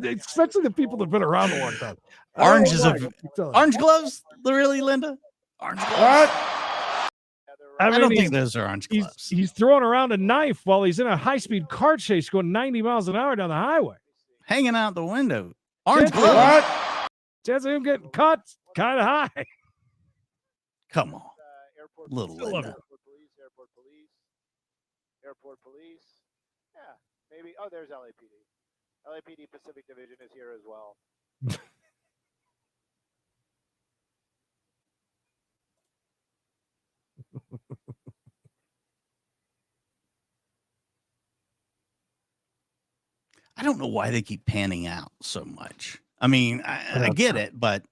especially the people that've been around a long time. Orange gloves, really, Linda? Orange gloves. I don't think those are orange gloves. He's throwing around a knife while he's in a high-speed car chase going 90 miles an hour down the highway. Hanging out the window. Orange gloves. Chance of him getting caught kind of high. Come on. Little Linda. Airport police. Yeah, maybe. Oh, there's LAPD. LAPD Pacific Division is here as well. I don't know why they keep panning out so much. I mean, I get it, but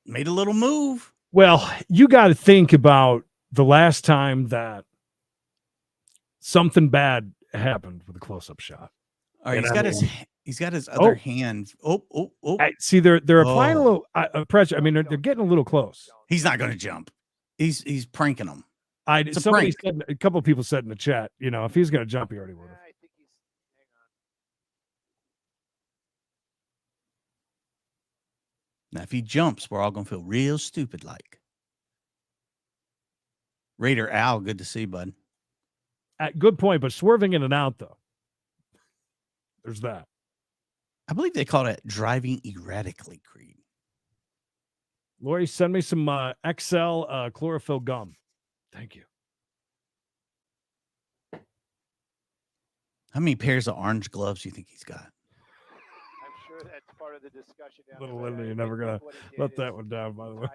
made a little move. Well, you got to think about the last time that something bad happened with a close-up shot. All right, he's got his other hand. See, they're applying a little pressure. I mean, they're getting a little close. He's not going to jump. He's pranking them. Somebody said, a couple of people said in the chat, if he's going to jump, he already would have. I think he's. Hang on. Now, if he jumps, we're all going to feel real stupid like. Raider Al, good to see, bud. Good point, but swerving in and out, though. There's that. I believe they call it driving erratically, Creed. Lori, send me some XL chlorophyll gum. Thank you. How many pairs of orange gloves do you think he's got? I'm sure that's part of the discussion. Little Linda, you're never going to let that one down, by the way.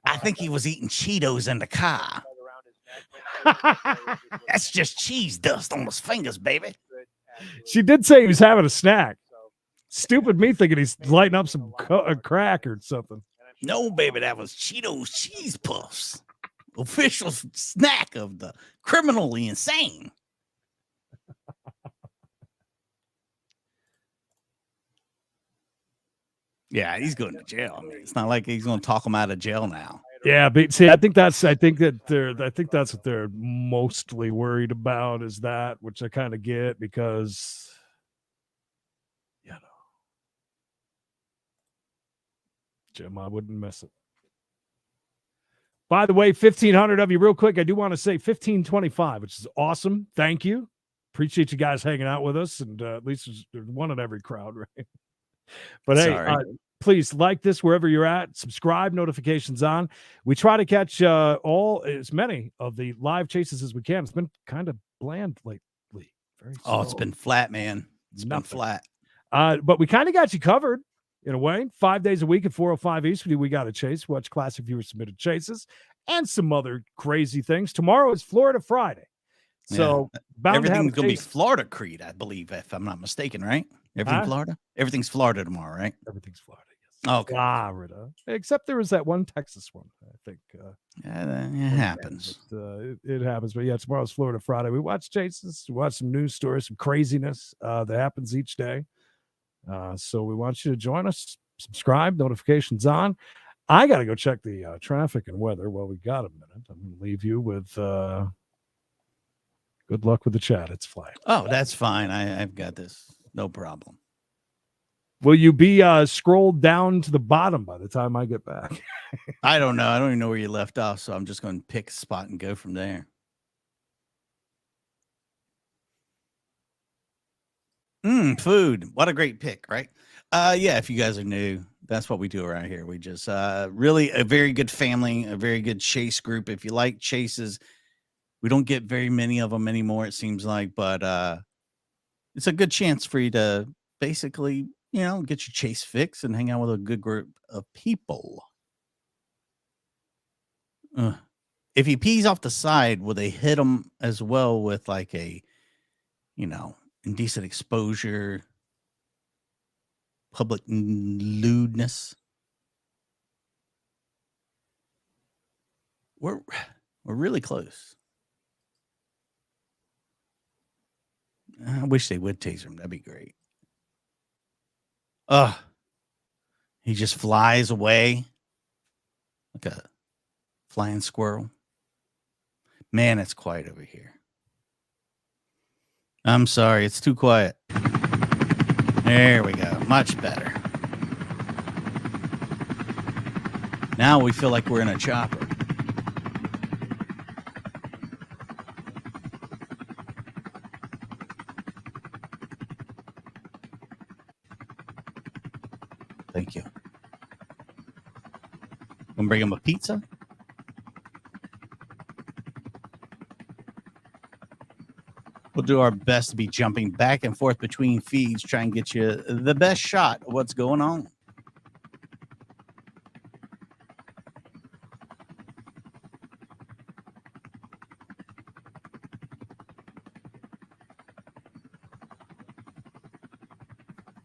I think he was eating Cheetos in the car. That's just cheese dust on his fingers, baby. She did say he was having a snack. Stupid me thinking he's lighting up some crack or something. No, baby, that was Cheetos Cheese Puffs, official snack of the criminally insane. Yeah, he's going to jail. I mean, it's not like he's going to talk him out of jail now. Yeah, but see, I think that's what they're mostly worried about is that, which I kind of get because, you know, Jim, I wouldn't miss it. By the way, 1,500 of you, real quick. I do want to say 1,525, which is awesome. Thank you. Appreciate you guys hanging out with us, and at least there's one in every crowd, right? But hey, please like this wherever you're at. Subscribe, notifications on. We try to catch as many of the live chases as we can. It's been kind of bland lately. Very slow. It's been flat, man. It's been flat. But we kind of got you covered in a way. 5 days a week at 4:05 East. We got a chase. Watch classic viewer submitted chases and some other crazy things. Tomorrow is Florida Friday. So everything's going to be Florida Creed, I believe, if I'm not mistaken, right? Florida? Everything's Florida tomorrow, right? Everything's Florida, yes. Oh, okay. Florida. Except there was that one Texas one, I think. It happens. But, it happens. But yeah, tomorrow's Florida Friday. We watch chases, we watch some news stories, some craziness that happens each day. So we want you to join us. Subscribe, notifications on. I got to go check the traffic and weather. Well, we got a minute. I'm going to leave you with good luck with the chat. It's flying. Oh, that's fine. I've got this. No problem. Will you be scrolled down to the bottom by the time I get back? I don't know. I don't even know where you left off, so I'm just going to pick a spot and go from there. Food. What a great pick, right? Yeah, if you guys are new, that's what we do around here. We just really a very good family, a very good chase group. If you like chases, we don't get very many of them anymore, it seems like, but it's a good chance for you to basically, get your chase fix and hang out with a good group of people. If he pees off the side, will they hit him as well with like a, indecent exposure, public lewdness? We're really close. I wish they would taser him. That'd be great. He just flies away like a flying squirrel. Man, it's quiet over here. I'm sorry, it's too quiet. There we go. Much better. Now we feel like we're in a chopper. Thank you. Gonna bring him a pizza. We'll do our best to be jumping back and forth between feeds, try and get you the best shot of what's going on.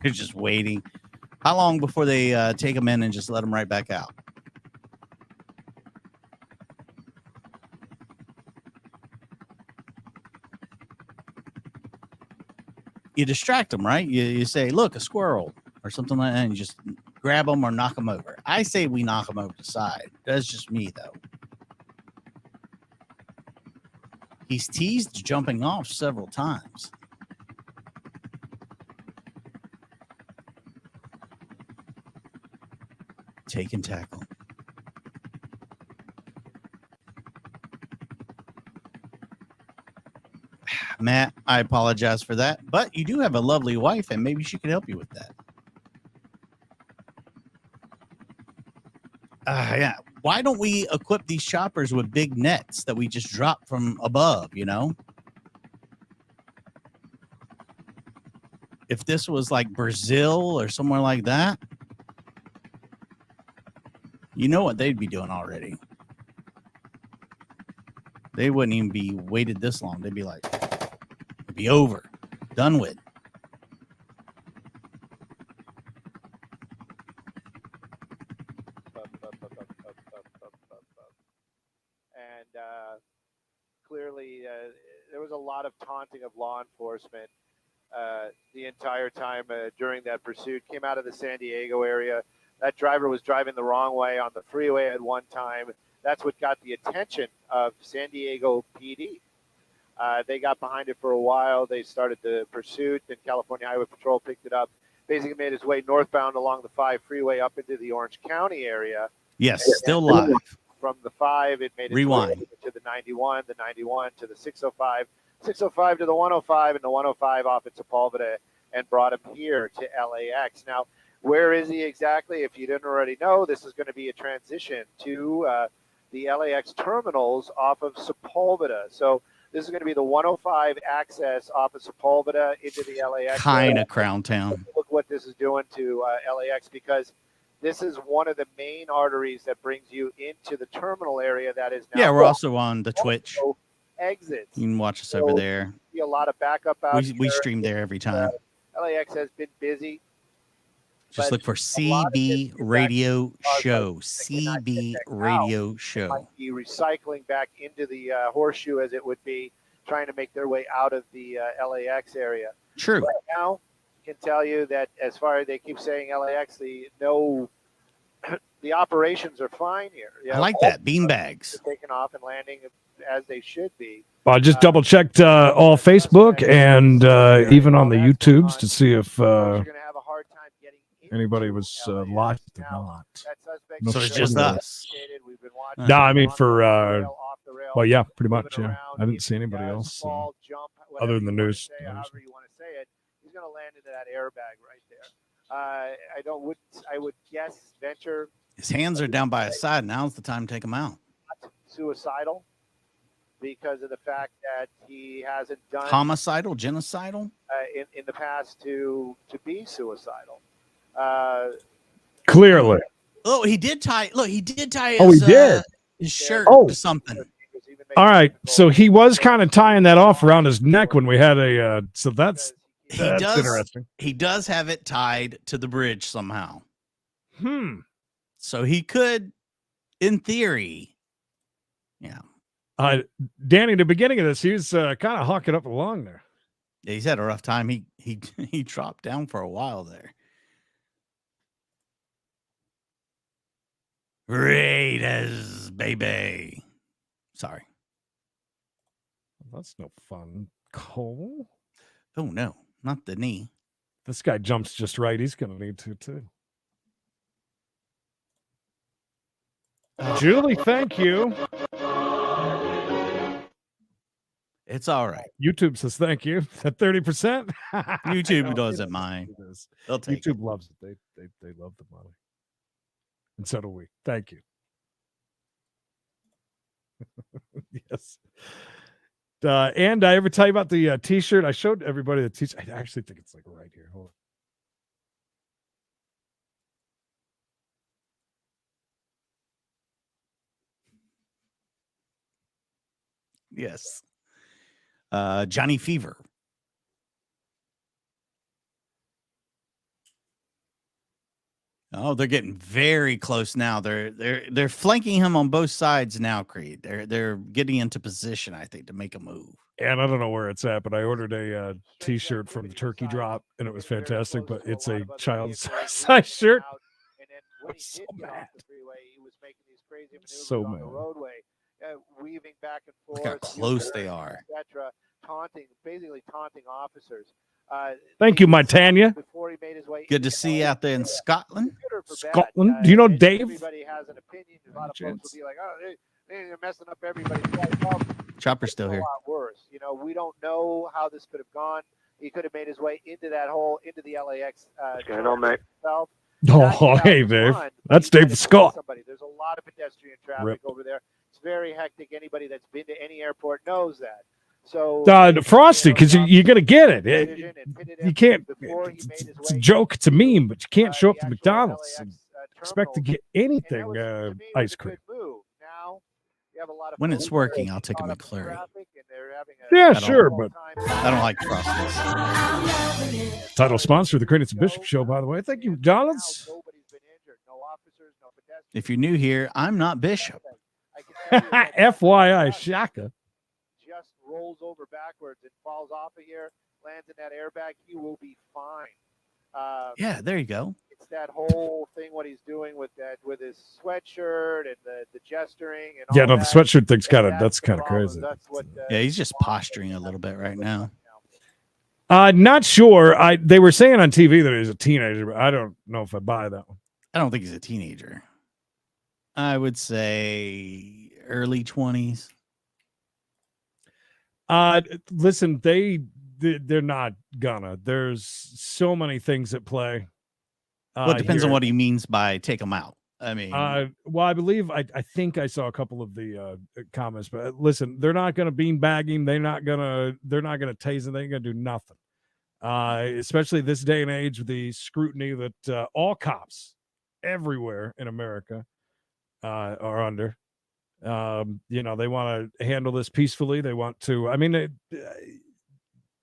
You're just waiting. How long before they take them in and just let them right back out? You distract them, right? You say, look, a squirrel or something like that, and you just grab them or knock them over. I say we knock them over the side. That's just me, though. He's teased jumping off several times. Take and tackle. Matt, I apologize for that, but you do have a lovely wife, and maybe she could help you with that. Yeah. Why don't we equip these choppers with big nets that we just drop from above, If this was like Brazil or somewhere like that, you know what they'd be doing already. They wouldn't even be waited this long. They'd be like, it'd be over, done with. clearly there was a lot of taunting of law enforcement the entire time during that pursuit. Came out of the San Diego area. That driver was driving the wrong way on the freeway at one time. That's what got the attention of San Diego PD. They got behind it for a while. They started the pursuit, then California Highway Patrol picked it up. Basically made his way northbound along the 5 freeway up into the Orange County area. Yes, still live. From the 5, it made its Rewind. way to the 91 to the 605, 605 to the 105, and the 105 off at Sepulveda, and brought him here to LAX. Now, where is he exactly? If you didn't already know, this is going to be a transition to the LAX terminals off of Sepulveda. So this is going to be the 105 access off of Sepulveda into the LAX. Kind of Crown Town. Look what this is doing to LAX, because this is one of the main arteries that brings you into the terminal area that is now. Yeah, we're also on the Twitch. Exits. You can watch us over there. See a lot of backup out We stream there every time. LAX has been busy. Just look for CB Radio Show. CB Radio Show. Might be recycling back into the horseshoe, as it would be, trying to make their way out of the LAX area. True. Right now, I can tell you that as far as they keep saying LAX, the operations are fine here. I like that. Beanbags. Taking off and landing as they should be. I just double checked all Facebook and even on the YouTubes to see if anybody was live or not. So it's just us. No, I mean for well, yeah, pretty much. Yeah, I didn't see anybody else other than the news. However you want to say it, he's going to land into that airbag right there. I would guess venture. His hands are down by his side. Now's the time to take him out. Suicidal, because of the fact that he hasn't done homicidal, genocidal in the past to be suicidal. Clearly. Oh, he did tie. Look, he did tie. Oh, he did. His shirt to something. All right, so he was kind of tying that off around his neck when we had a. So that's interesting. He does have it tied to the bridge somehow. So he could, in theory, yeah. Danny, the beginning of this, he was kind of hawking up along there. Yeah, he's had a rough time. He dropped down for a while there. Raiders, baby. Sorry. That's no fun, Cole. Oh, no, not the knee. This guy jumps just right. He's going to need to, too. Julie, thank you. It's all right. YouTube says thank you. At 30%. YouTube doesn't mind. They'll take YouTube loves it. They love the money. And so do we. Thank you. Yes. And I ever tell you about the t-shirt? I showed everybody the t-shirt. I actually think it's like right here. Hold on. Yes. Johnny Fever. Oh, they're getting very close now. They're flanking him on both sides now, Creed. They're getting into position, I think, to make a move. And I don't know where it's at, but I ordered a t-shirt from the Turkey Drop, and it was fantastic. But it's a child's size shirt. I'm so mad. So mad. Weaving back and forth. Look how close they are. Basically taunting officers. Thank you, my Tanya. Good to see you out there in Scotland. Scotland. Do you know Dave? Everybody has an opinion. A lot of folks will be like, "Oh, they're messing up everybody." Chopper's still here. A lot worse. You know, we don't know how this could have gone. He could have made his way into that hole, into the LAX. What's going on, mate? Oh, hey, Dave. That's Dave Scott. There's a lot of pedestrian traffic over there. It's very hectic. Anybody that's been to any airport knows that. So Frosty, because you're going to get it. You can't. It's a joke. It's a meme, but you can't show up to McDonald's and expect to get anything ice cream. When it's working, I'll take a McFlurry. Yeah, sure, but I don't like Frosties. Title sponsor of the Creedence and Bishop Show, by the way. Thank you, McDonald's. If you're new here, I'm not Bishop. FYI, Shaka. rolls over backwards and falls off of here, lands in that airbag, he will be fine. Yeah, there you go. It's that whole thing what he's doing with his sweatshirt and the gesturing and Yeah, all no, that. the sweatshirt thing's That's kind of problem. crazy. That's what, Yeah, he's just posturing a little bit right now. Not sure. They were saying on TV that he's a teenager, but I don't know if I buy that one. I don't think he's a teenager. I would say early 20s. Listen, they're not gonna. There's so many things at play. Well, it depends here. on what he means by take them out. I mean, well, I believe I think I saw a couple of the comments, but listen, they're not going to beanbag him. They're not going to tase him. They ain't going to do nothing. Especially this day and age with the scrutiny that all cops everywhere in America are under. You know, they want to handle this peacefully. They want to. I mean,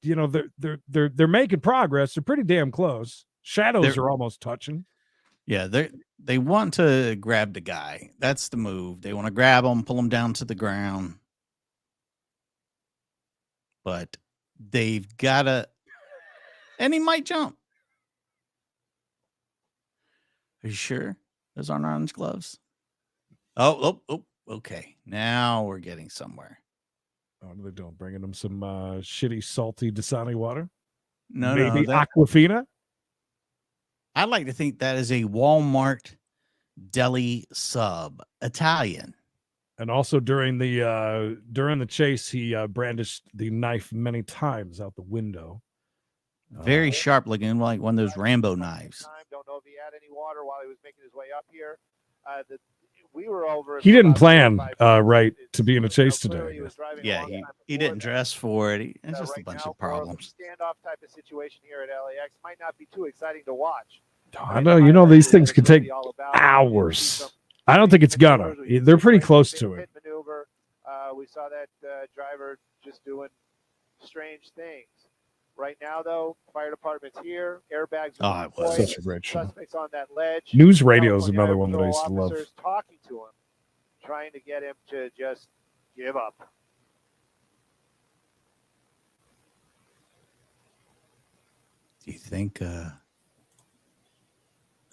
you know, they're making progress. They're pretty damn close. Shadows are almost touching. Yeah, they want to grab the guy. That's the move. They want to grab him, pull him down to the ground. But they've got to, and he might jump. Are you sure those aren't orange gloves? Oh, okay. Now we're getting somewhere. What are they doing? Bringing them some shitty, salty Dasani water? No, maybe Aquafina. I'd like to think that is a Walmart deli sub, Italian. And also during the chase, he brandished the knife many times out the window. Very sharp looking, like one of those Rambo knives. Don't know if he had any water while he was making his way up here. We were over. He didn't plan right to be in a chase today. Yeah, he didn't dress for it. It's just a bunch of problems. Standoff type of situation here at LAX might not be too exciting to watch. I know, you know, these things can take hours. I don't think it's gonna. They're pretty close to it. Maneuver. We saw that driver just doing strange things. Right now, though, fire department's here. Airbags. Oh, it was such a great show. Suspects on that ledge. News radio is another one that I used to love. Talking to him, trying to get him to just give up. Do you think?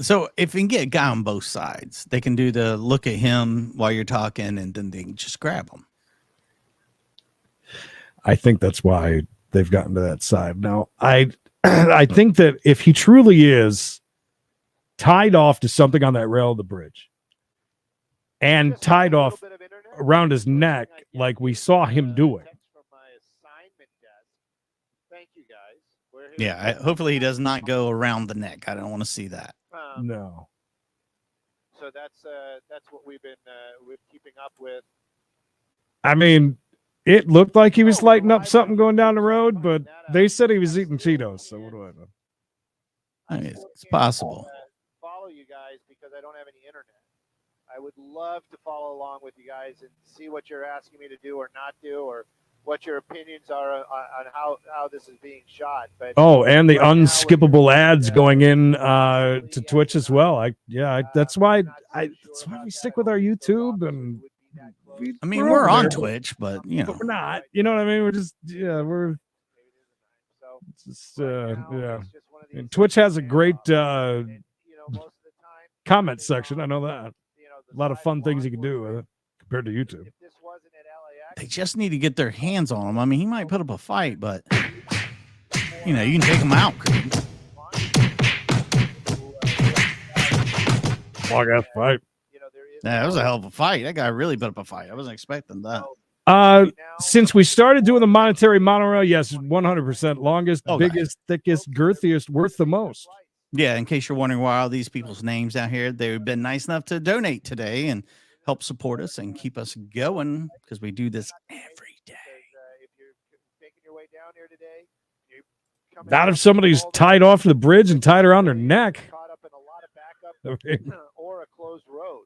So if you can get a guy on both sides, they can do the look at him while you're talking, and then they can just grab him. I think that's why they've gotten to that side. Now, I think that if he truly is tied off to something on that rail of the bridge and tied off around his neck like we saw him doing. Yeah, hopefully he does not go around the neck. I don't want to see that. No. So that's what we've been keeping up with. I mean, it looked like he was lighting up something going down the road, but they said he was eating Cheetos. So what do I know? I mean, it's possible. Follow you guys because I don't have any internet. I would love to follow along with you guys and see what you're asking me to do or not do, or what your opinions are on how this is being shot. But and the unskippable ads going in to Twitch as well. That's why we stick with our YouTube, and we're on Twitch, but you know, but we're not. You know what I mean? We're just And Twitch has a great comment section. I know that. A lot of fun things you can do with it compared to YouTube. They just need to get their hands on him. I mean, he might put up a fight, but you know, you can take him out. Long ass fight. Yeah, that was a hell of a fight. That guy really put up a fight. I wasn't expecting that. Since we started doing the monetary monorail, yes, 100% longest, biggest, thickest, girthiest, worth the most. Yeah, in case you're wondering why all these people's names out here, they've been nice enough to donate today and help support us and keep us going because we do this every day. If you're making your way down here today, not if somebody's tied off the bridge and tied around their neck. Caught up in a lot of backup or a closed road.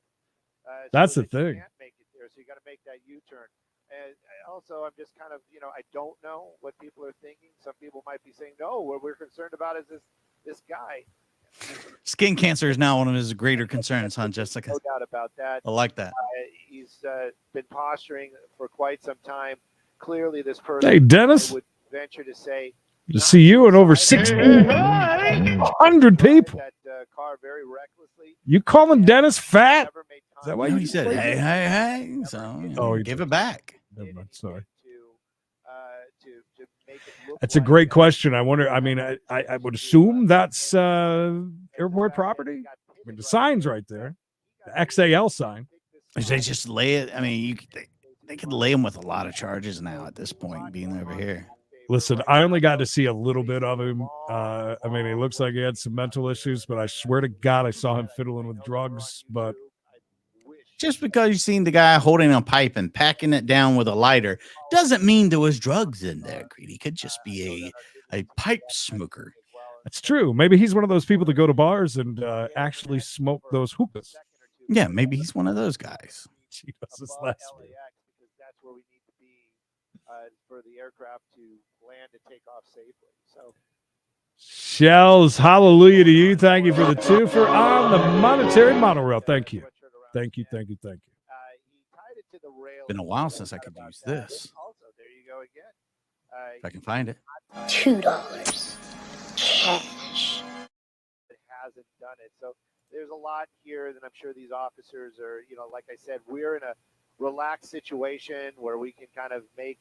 That's the thing. You can't make it there, so you got to make that U-turn. And also, I'm just kind of, I don't know what people are thinking. Some people might be saying, no, what we're concerned about is this guy. Skin cancer is now one of his greater concerns, huh, Jessica? No doubt about that. I like that. He's been posturing for quite some time. clearly this person, Hey, Dennis. I would venture to say, To see you and over 600 people. That car very recklessly. You calling Dennis fat? Is that why No, you he said, played that? hey. So, Oh, give it back. Never mind. Sorry. To make it look That's a great question. I wonder. I mean, I would assume that's airport property. I mean, the sign's right there, the XAL sign. They just lay it. I mean, they could lay him with a lot of charges now at this point, being over here. Listen, I only got to see a little bit of him. I mean, he looks like he had some mental issues, but I swear to God, I saw him fiddling with drugs. But just because you've seen the guy holding a pipe and packing it down with a lighter doesn't mean there was drugs in there, Creed. He could just be a pipe smoker. That's true. Maybe he's one of those people that go to bars and actually smoke those hookahs. Yeah, maybe he's one of those guys. Jesus, last week. That's where we need to be for the aircraft to land and take off safely. So, Shells, hallelujah to you. Thank you for the twofer on the monetary monorail. Thank you. Thank you. he tied it to the rail. Been a while since I could use this. Also, there you go again. If I can find it. $2 cash. It hasn't done it. So there's a lot here that I'm sure these officers are, like I said, we're in a relaxed situation where we can kind of make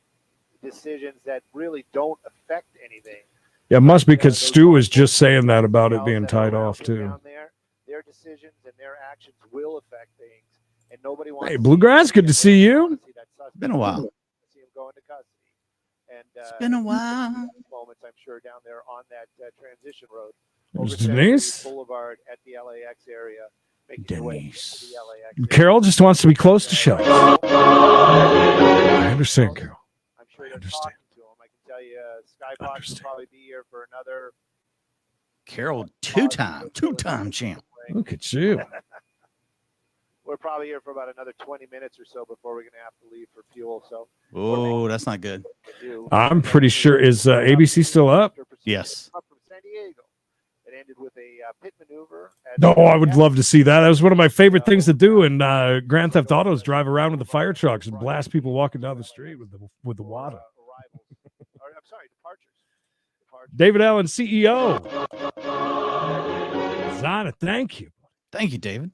decisions that really don't affect anything. Yeah, it must be because Stu was just saying that about it being tied off, too. Their decisions and their actions will affect things, and nobody wants. Hey, Bluegrass, good to see you. Been a while. See him go into custody, and it's been a while. Moments, I'm sure, down there on that transition road. There's Denise. Boulevard at the LAX area. Denise. Carol just wants to be close to Shell. I understand, Carol. I'm sure they're talking to him. I can tell you, Skybox will probably be here for another. Carol, two-time champ. Look at you. We're probably here for about another 20 minutes or so before we're going to have to leave for fuel. So. Oh, that's not good. I'm pretty sure. Is ABC still up? Yes. Up from San Diego. It ended with a pit maneuver. No, I would love to see that. That was one of my favorite things to do in Grand Theft Auto is drive around with the fire trucks and blast people walking down the street with the water. I'm sorry, departures. David Allen, CEO. Zana, thank you. Thank you, David.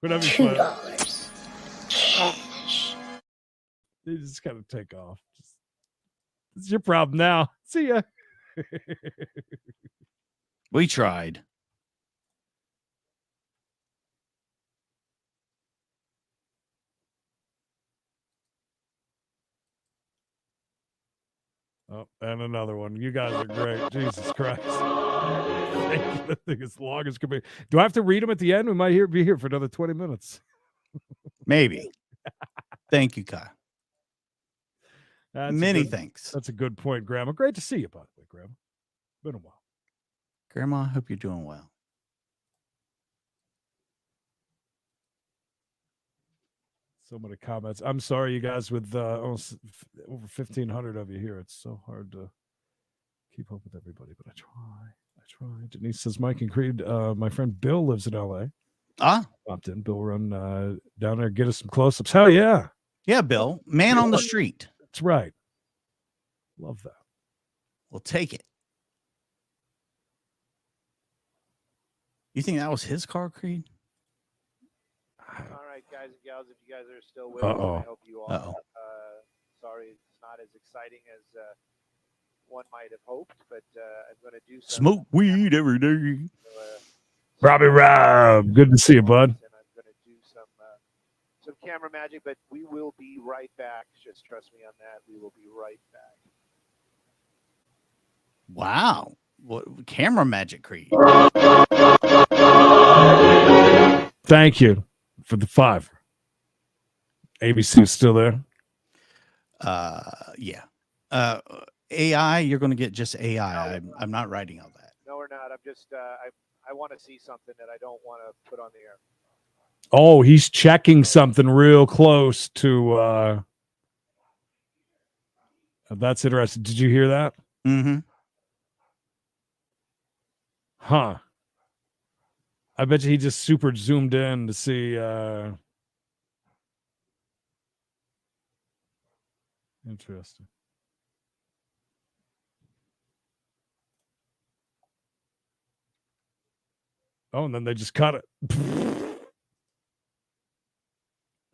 $2 cash. You just gotta take off. It's your problem now. See ya. We tried. Oh, and another one. You guys are great. Jesus Christ. Thank you. That thing as long as can be. Do I have to read them at the end? We might be here for another 20 minutes. Maybe. Thank you, Kai. Many thanks. That's a good point, Grandma. Great to see you, by the way, Grandma. Been a while. Grandma, I hope you're doing well. So many comments. I'm sorry, you guys, with almost over 1,500 of you here. It's so hard to keep up with everybody, but I try. Denise says, Mike and Creed, my friend Bill lives in L.A. Popped in. Bill run down there, get us some close-ups. Hell yeah. Yeah, Bill. Man on the street. That's right. Love that. We'll take it. You think that was his car, Creed? All right, guys and gals, if you guys are still with us, I hope you all. Sorry, it's not as exciting as one might have hoped, but I'm going to do some. Smoke weed every day. Robbie Rob, good to see you, bud. And I'm going to do some camera magic, but we will be right back. Just trust me on that. We will be right back. Wow. What camera magic, Creed? Thank you for the 5. ABC is still there. Yeah. AI, you're going to get just AI. I'm not writing all that. No, we're not. I'm just I want to see something that I don't want to put on the air. Oh, he's checking something real close to that's interesting. Did you hear that? Mm-hmm. Huh. I bet you he just super zoomed in to see Interesting. Oh, and then they just cut it.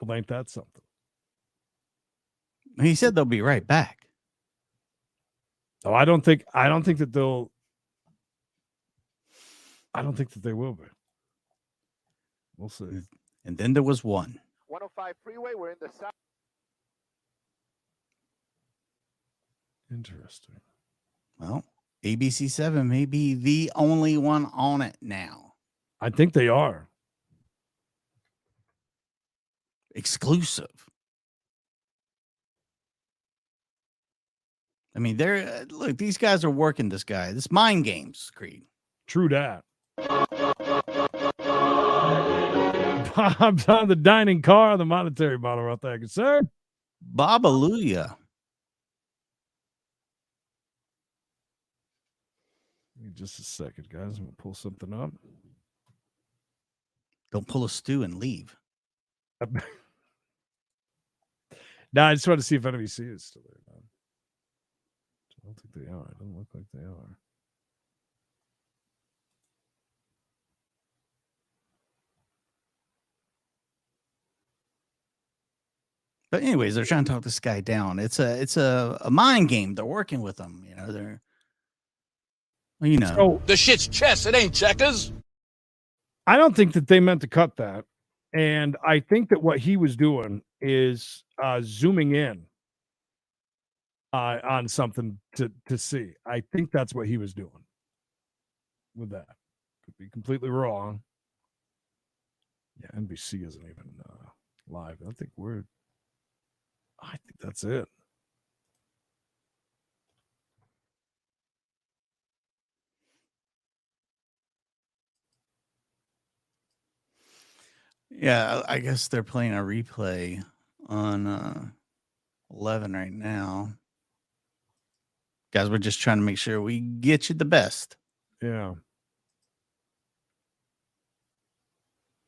Well, ain't that something? He said they'll be right back. Oh, I don't think that they'll. I don't think that they will be. We'll see. And then there was one. 105 freeway. We're in the south. Interesting. Well, ABC7 may be the only one on it now. I think they are. Exclusive. I mean, look, these guys are working this guy. This mind games, Creed. True that. Bob's on the dining car, the monetary bottle right there, sir. Babaluya. Just a second, guys. I'm gonna pull something up. Don't pull a stew and leave. No, I just want to see if NBC is still there. Man. I don't think they are. It doesn't look like they are. But anyways, they're trying to talk this guy down. It's a mind game. They're working with him. You know, So, the shit's chess. It ain't checkers. I don't think that they meant to cut that. And I think that what he was doing is zooming in on something to see. I think that's what he was doing with that. Could be completely wrong. Yeah, NBC isn't even live. I think that's it. Yeah, I guess they're playing a replay on 11 right now. Guys, we're just trying to make sure we get you the best. Yeah.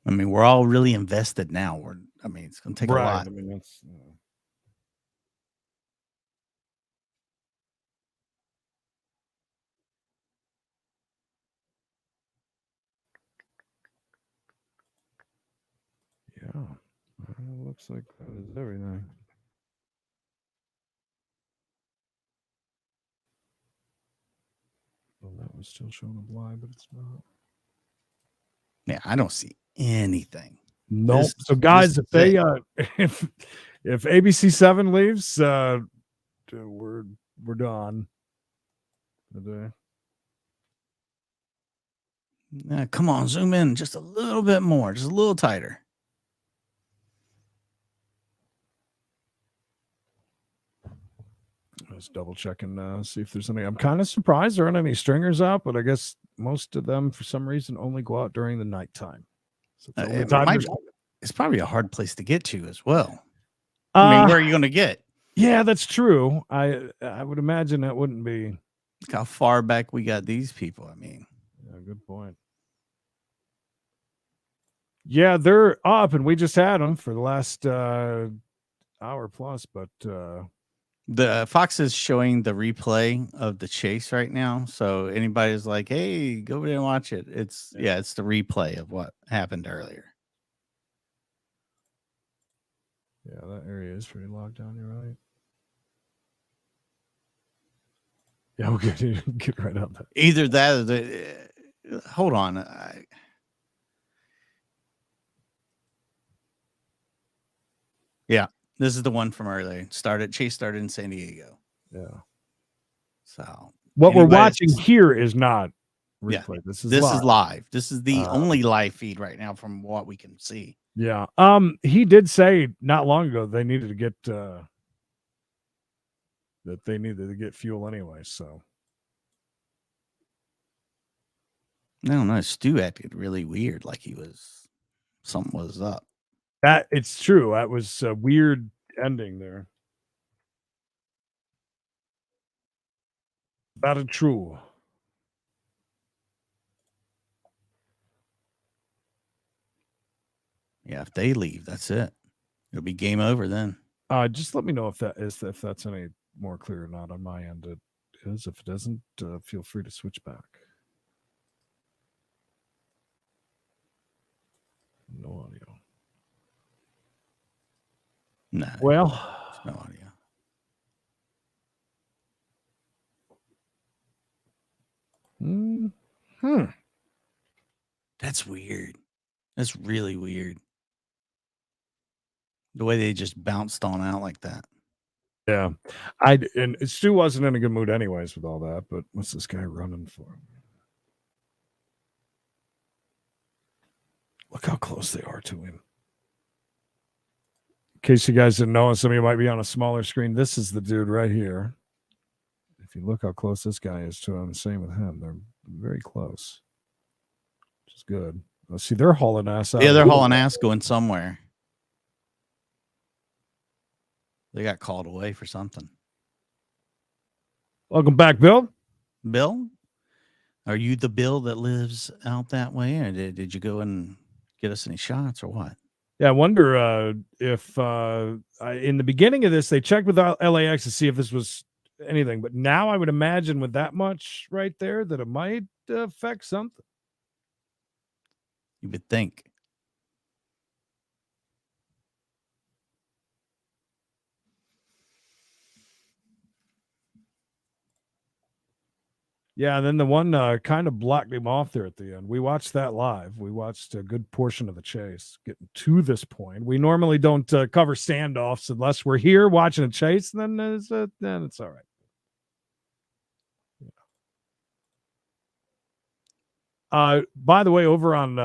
I mean, we're all really invested now. It's going to take a lot. I mean, that's. Yeah, it looks like that is everything. Well, that was still showing up live, but it's not. Yeah, I don't see anything. No. Nope. So, guys, if they if ABC7 leaves, we're done today. Come on, zoom in just a little bit more, just a little tighter. Just double checking, see if there's any. I'm kind of surprised there aren't any stringers out, but I guess most of them, for some reason, only go out during the nighttime. So it's probably a hard place to get to as well. I mean, where are you going to get? Yeah, that's true. I would imagine that wouldn't be. Look how far back we got these people. I mean, yeah, good point. Yeah, they're up, and we just had them for the last hour plus, but. The Fox is showing the replay of the chase right now. So anybody's like, hey, go over there and watch it. It's the replay of what happened earlier. Yeah, that area is pretty locked down. You're right. Yeah, we'll get right up there. Either that or the. Hold on. Yeah. This is the one from earlier. Chase started in San Diego. Yeah. So what we're watching here is not replay. Yeah, this is live. This is the only live feed right now from what we can see. Yeah. He did say not long ago they needed to get fuel anyway. So I don't know. Stu acted really weird, like something was up. That it's true. That was a weird ending there. That is true. Yeah, if they leave, that's it. It'll be game over then. Just let me know if that's any more clear or not on my end. It is. If it isn't, feel free to switch back. No audio. No. Well, no audio. That's weird. That's really weird. The way they just bounced on out like that. Yeah. And Stu wasn't in a good mood anyways with all that, but what's this guy running for? Look how close they are to him. In case you guys didn't know, and some of you might be on a smaller screen, this is the dude right here. If you look how close this guy is to him, same with him. They're very close, which is good. Let's see, they're hauling ass out. Yeah, they're hauling ass going somewhere. They got called away for something. Welcome back, Bill. Bill? Are you the Bill that lives out that way? Or did you go and get us any shots or what? Yeah, I wonder if in the beginning of this, they checked with LAX to see if this was anything. But now I would imagine with that much right there that it might affect something. You would think. Yeah, and then the one kind of blocked him off there at the end. We watched that live. We watched a good portion of the chase getting to this point. We normally don't cover standoffs unless we're here watching a chase, and then it's all right. Yeah. By the way, over on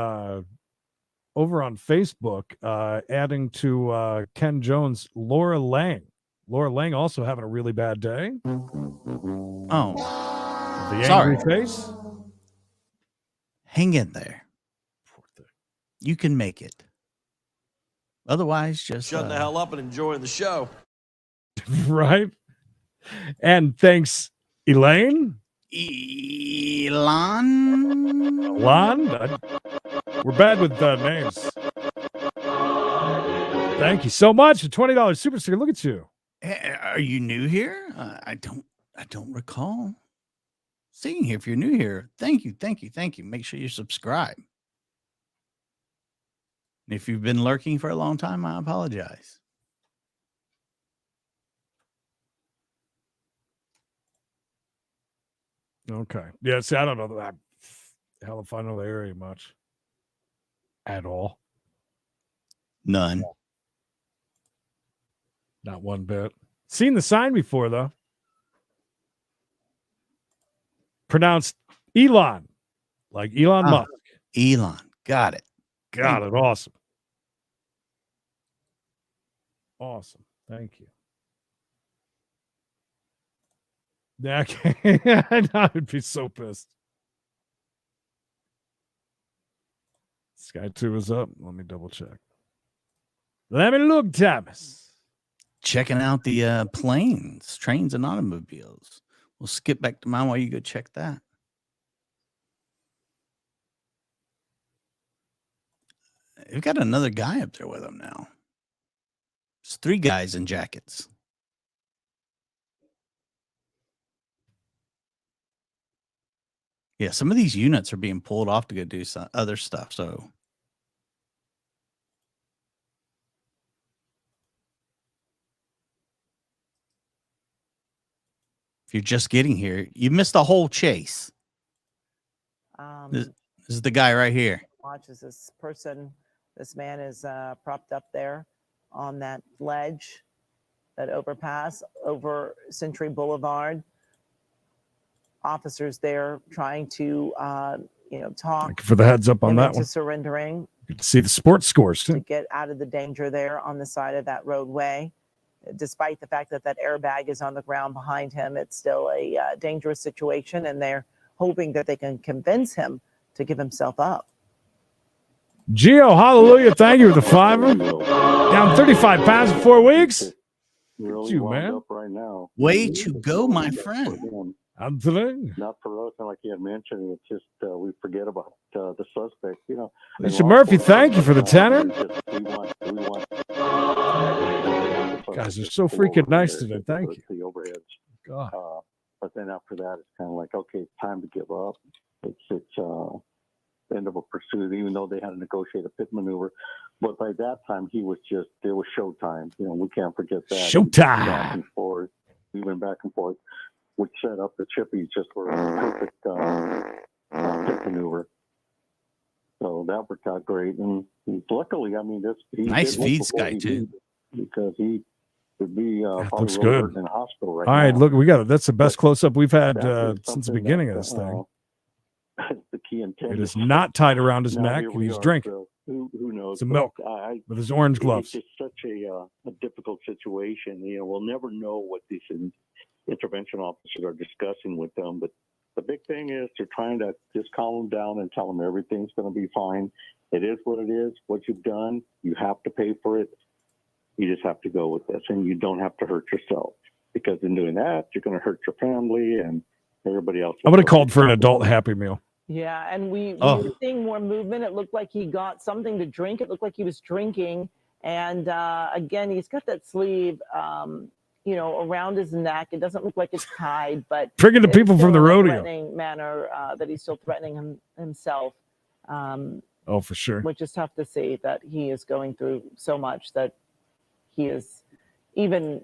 Facebook, adding to Ken Jones, Laura Lang. Laura Lang also having a really bad day. Oh. The angry face. Hang in there. You can make it. Otherwise, just shut the hell up and enjoy the show. Right. And thanks, Elaine. Elon. We're bad with names. Thank you so much for $20 super sticker. Look at you. Are you new here? I don't recall seeing here. If you're new here, thank you. Make sure you subscribe. And if you've been lurking for a long time, I apologize. Okay. Yeah, see, I don't know that. Hell if I know the area much. At all. None. Not one bit. Seen the sign before, though. Pronounced Elon. Like Elon Musk. Elon. Got it. Got it. Awesome. Awesome. Thank you. Yeah, I'd be so pissed. Sky 2 is up. Let me double check. Let me look, Thomas. Checking out the planes, trains, and automobiles. We'll skip back to mine while you go check that. We've got another guy up there with him now. It's 3 guys in jackets. Yeah, some of these units are being pulled off to go do some other stuff. So if you're just getting here, you missed the whole chase. This is the guy right here. Watches this person. This man is propped up there on that ledge, that overpass over Century Boulevard. Officers there trying to, talk. Thank you for the heads up on that one. Surrendering. Good to see the sports scores too. To get out of the danger there on the side of that roadway. Despite the fact that that airbag is on the ground behind him, it's still a dangerous situation, and they're hoping that they can convince him to give himself up. Gio, hallelujah. Thank you for the $5. Down 35 pounds in 4 weeks. Really you, man. up right now. Way to go, my friend. Absolutely. Not provoking like you had mentioned. It's just we forget about the suspect. Mr. Murphy, thank you for the tenor. Guys are so freaking nice today. Thank you. The overheads. God. But then after that, it's kind of like, okay, it's time to give up. It's the end of a pursuit, even though they had to negotiate a pit maneuver. But by that time, it was showtime. You know, we can't forget that. Showtime. Back and forth. We went back and forth, which set up the chippies just for a perfect pit maneuver. So that worked out great. And luckily, I mean, nice feeds guy too, because he would be looks good in the hospital right all right now. Look, that's the best close-up we've had since the beginning of this thing. The key intent. It is not tied around his neck, and he's drinking. So who knows? Some milk with his orange gloves. It's just such a difficult situation. You know, we'll never know what these intervention officers are discussing with them. But the big thing is they're trying to just calm them down and tell them everything's going to be fine. It is what it is. What you've done, you have to pay for it. You just have to go with this, and you don't have to hurt yourself, because in doing that, you're going to hurt your family and everybody else. I would have called for an adult Happy Meal. Yeah, and we were seeing more movement. It looked like he got something to drink. It looked like he was drinking. And again, he's got that sleeve, around his neck. It doesn't look like it's tied, but Friggin' the people from the rodeo. Threatening manner that he's still threatening himself. For sure. Which is tough to see, that he is going through so much that he is even,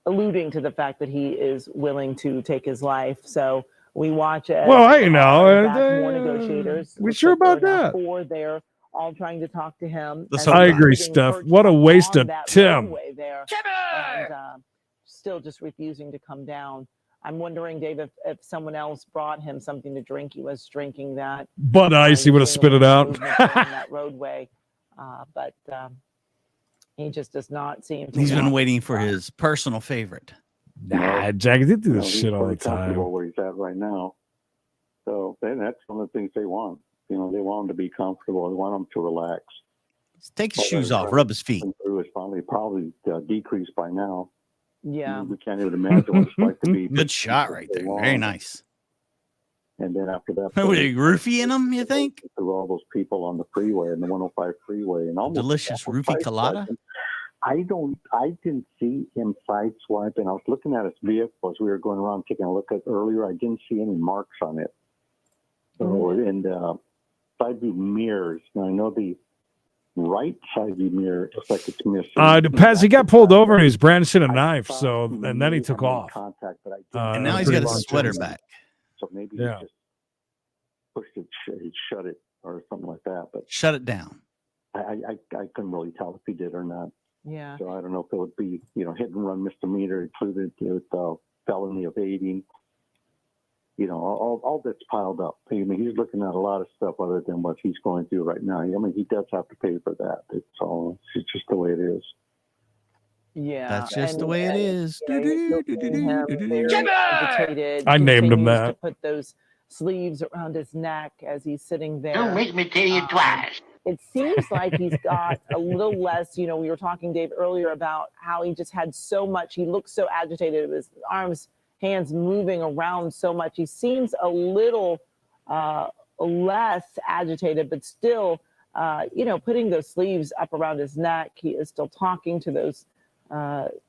alluding to the fact that he is willing to take his life. So we watch it. Well, I know. More negotiators. We sure about that? Four there, all trying to talk to him. I agree, Steph. What a waste of Tim. And still just refusing to come down. I'm wondering, Dave, if someone else brought him something to drink. He was drinking that. Bud Ice, he would have spit it out. That roadway. But he just does not seem to. He's been waiting for his personal favorite. Nah, Jack, they do this shit all the time. Where he's at right now. So then that's one of the things they want. You know, they want him to be comfortable. They want him to relax. Take his shoes off, rub his feet. It's probably decreased by now. Yeah. We can't even imagine what it's like to be. Good shot right there. Very nice. And then after that, was a roofie in them, you think? Through all those people on the freeway and the 105 freeway and almost delicious roofie colada. I didn't see him sideswiping. I was looking at his vehicle as we were going around taking a look at earlier. I didn't see any marks on it. So, and side view mirrors. Now I know the right side view mirror looks like it's missing. Depends. He got pulled over and he was brandishing a knife. So, and then he took off. Contact, but and now he's got a sweater back. So maybe he just pushed it, he shut it or something like that. But shut it down. I couldn't really tell if he did or not. Yeah. So I don't know if it would be, hit and run misdemeanor included with felony evading. All that's piled up. I mean, he's looking at a lot of stuff other than what he's going through right now. I mean, he does have to pay for that. It's just the way it is. Yeah, that's just the way it is. I named him that. To put those sleeves around his neck as he's sitting there. Don't make me tell you twice. It seems like he's got a little less, we were talking, Dave, earlier about how he just had so much. He looked so agitated with his arms, hands moving around so much. He seems a little less agitated, but still, putting those sleeves up around his neck. He is still talking to those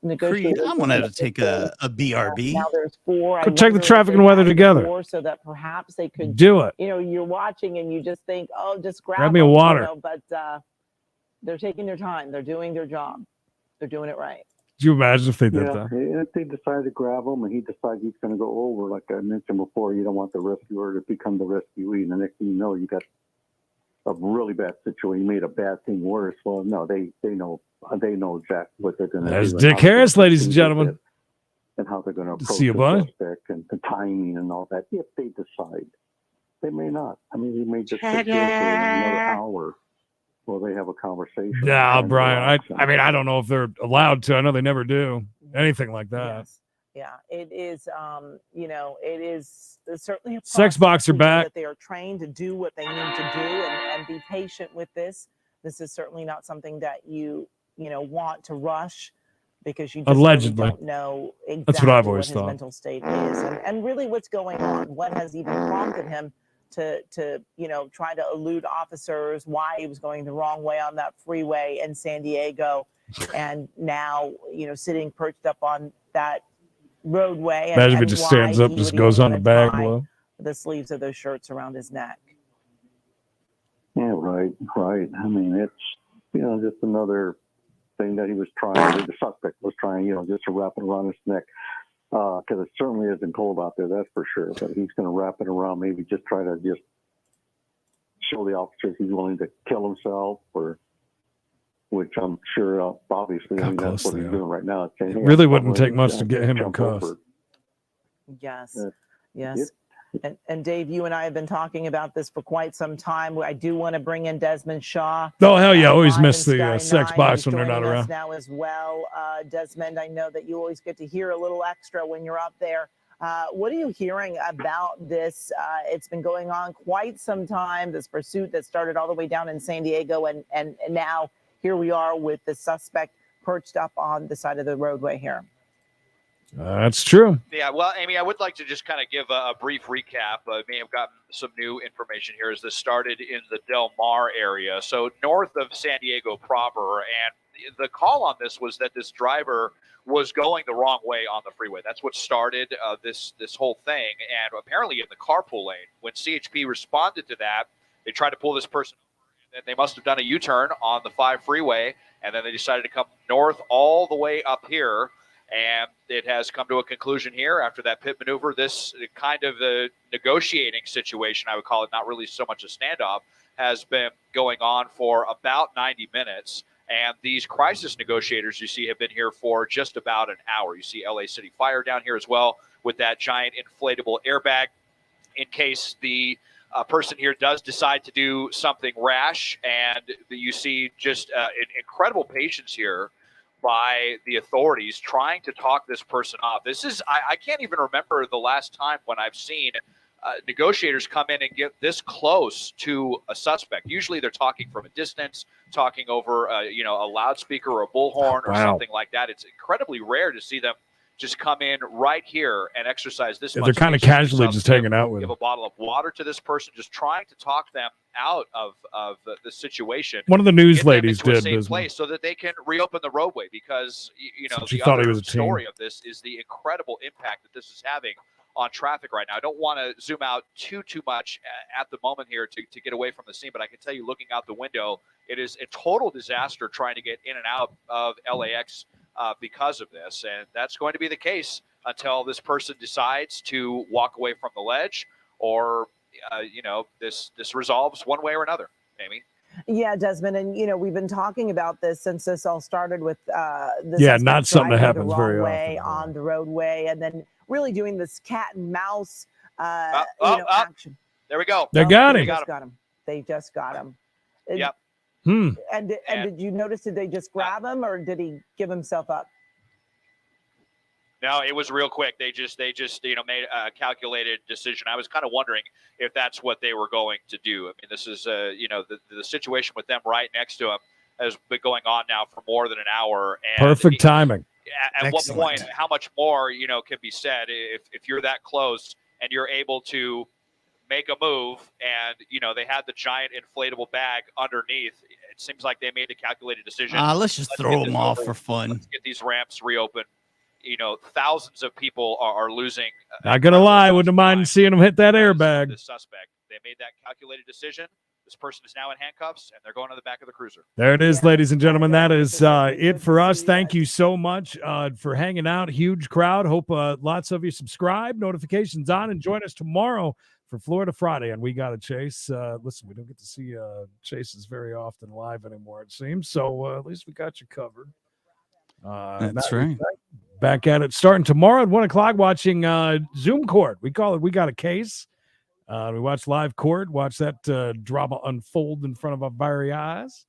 negotiators. Creed, I'm going to have to take a BRB. Now there's 4. Go check the traffic and weather together. So that perhaps they could do it. You're watching and you just think, just grab me a water. But they're taking their time. They're doing their job. They're doing it right. Could you imagine if they did that? And if they decide to grab him and he decides he's going to go over, like I mentioned before, you don't want the rescuer to become the rescuee. And the next thing you know, you got a really bad situation. You made a bad thing worse. Well, no, they know exactly what they're going to do. There's Dick Harris, ladies and gentlemen. And how they're going to approach the suspect and the timing and all that. If they decide, they may not. I mean, he may just sit there for another hour while they have a conversation. Yeah, Brian. I mean, I don't know if they're allowed to. I know they never do anything like that. Yes. Yeah, it is. It is certainly a sex boxer back. That they are trained to do what they need to do and be patient with this. This is certainly not something that you want to rush, because you just allegedly don't know exactly that's what I've always his thought. Mental state is, and really what's going on. What has even prompted him to try to elude officers? Why he was going the wrong way on that freeway in San Diego? and now, sitting perched up on that roadway. Imagine if it just stands up, just goes on the bag below. The sleeves of those shirts around his neck. Yeah, right. I mean, it's, just another thing that he was trying, the suspect was trying, just to wrap it around his neck. Because it certainly isn't cold out there, that's for sure. But he's going to wrap it around, maybe just try to just show the officers he's willing to kill himself, which I'm sure, obviously, that's what he's doing right now. It's saying, it really wouldn't take much to get him in cuffs. Yes. And Dave, you and I have been talking about this for quite some time. I do want to bring in Desmond Shaw. Oh, hell yeah. Always miss the sex box when they're not around. Now as well. Desmond, I know that you always get to hear a little extra when you're up there. What are you hearing about this? It's been going on quite some time, this pursuit that started all the way down in San Diego. And now here we are with the suspect perched up on the side of the roadway here. That's true. Yeah, well, Amy, I would like to just kind of give a brief recap. I may have gotten some new information here as this started in the Del Mar area, so north of San Diego proper. And the call on this was that this driver was going the wrong way on the freeway. That's what started this whole thing. And apparently in the carpool lane, when CHP responded to that, they tried to pull this person over, and they must have done a U-turn on the 5 freeway, and then they decided to come north all the way up here. And it has come to a conclusion here after that pit maneuver. This kind of the negotiating situation, I would call it, not really so much a standoff, has been going on for about 90 minutes. And these crisis negotiators you see have been here for just about an hour. You see LA City Fire down here as well with that giant inflatable airbag in case the person here does decide to do something rash. And you see just incredible patience here by the authorities trying to talk this person off. This is, I can't even remember the last time when I've seen negotiators come in and get this close to a suspect. Usually they're talking from a distance, talking over a loudspeaker or a bullhorn or something like that. It's incredibly rare to see them just come in right here and exercise this. They're kind of casually just hanging out with give a bottle of water to this person, just trying to talk them out of the situation. One of the news ladies did a safe place so that they can reopen the roadway, because she the thought he other was a teen. story of this is the incredible impact that this is having on traffic right now. I don't want to zoom out too much at the moment here to get away from the scene, but I can tell you, looking out the window, it is a total disaster trying to get in and out of LAX because of this, and that's going to be the case until this person decides to walk away from the ledge, or this resolves one way or another. Amy. Yeah, Desmond, and we've been talking about this since this all started with not something that happens very often on the roadway, and then really doing this cat and mouse action. There we go. They got him. They just got him. Yep. And did you notice, did they just grab him, or did he give himself up? No, it was real quick. They just made a calculated decision. I was kind of wondering if that's what they were going to do. I mean, this is the situation with them right next to him has been going on now for more than an hour. And perfect timing. At what point, how much more can be said if you're that close and you're able to make a move, and they had the giant inflatable bag underneath. It seems like they made a calculated decision. Let's just throw them off for fun. Let's get these ramps reopened. Thousands of people are losing. Not gonna lie, wouldn't mind seeing them hit that airbag. The suspect. They made that calculated decision. This person is now in handcuffs, and they're going to the back of the cruiser. There it is, ladies and gentlemen. That is it for us. Thank you so much for hanging out. Huge crowd. Hope lots of you subscribe, notifications on, and join us tomorrow for Florida Friday. And We Gotta Chase. Listen, we don't get to see Chases very often live anymore, it seems. So at least we got you covered. That's right. Back at it starting tomorrow at 1 o'clock, watching Zoom Court. We call it We Got a Case. We watch live court, watch that drama unfold in front of our very eyes.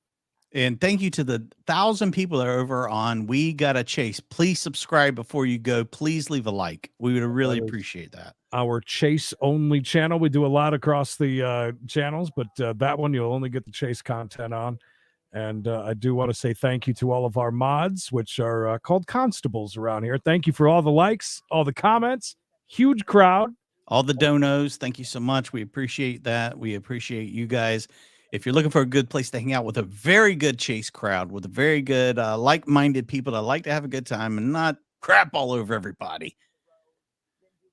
And thank you to the 1,000 people that are over on We Gotta Chase. Please subscribe before you go. Please leave a like. We would really appreciate that. Our Chase only channel. We do a lot across the channels, but that one you'll only get the Chase content on. And I do want to say thank you to all of our mods, which are called constables around here. Thank you for all the likes, all the comments, huge crowd. All the donos. Thank you so much. We appreciate that. We appreciate you guys. if you're looking for a good place to hang out with a very good Chase crowd, with a very good, like-minded people that like to have a good time and not crap all over everybody.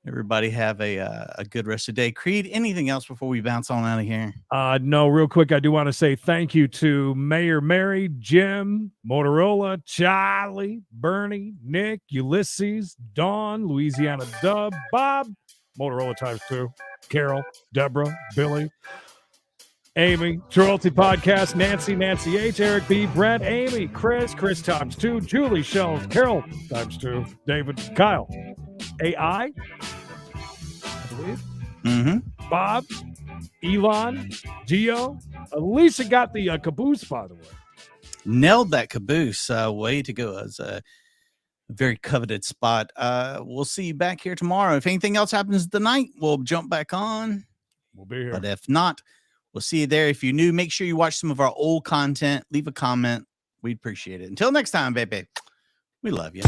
Everybody have a good rest of the day. Creed, anything else before we bounce on out of here? No, real quick, I do want to say thank you to Mayor Mary, Jim, Motorola, Charlie, Bernie, Nick, Ulysses, Dawn, Louisiana Dub, Bob, Motorola ×2, Carol, Deborah, Billy, Amy, Trollty Podcast, Nancy H, Eric B, Brent, Amy, Chris ×2, Julie Shells, Carol ×2, David, Kyle, AI, I believe, Bob, Elon, Gio, Alicia got the caboose, by the way. Nailed that caboose. Way to go. It's a very coveted spot. We'll see you back here tomorrow. If anything else happens tonight, we'll jump back on. We'll be here. But if not, we'll see you there. If you're new, make sure you watch some of our old content. Leave a comment. We'd appreciate it. Until next time, baby. We love you.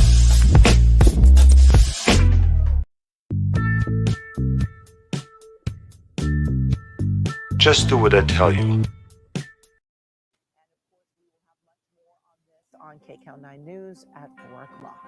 Just do what I tell you. On KCAL 9 News at 4 o'clock.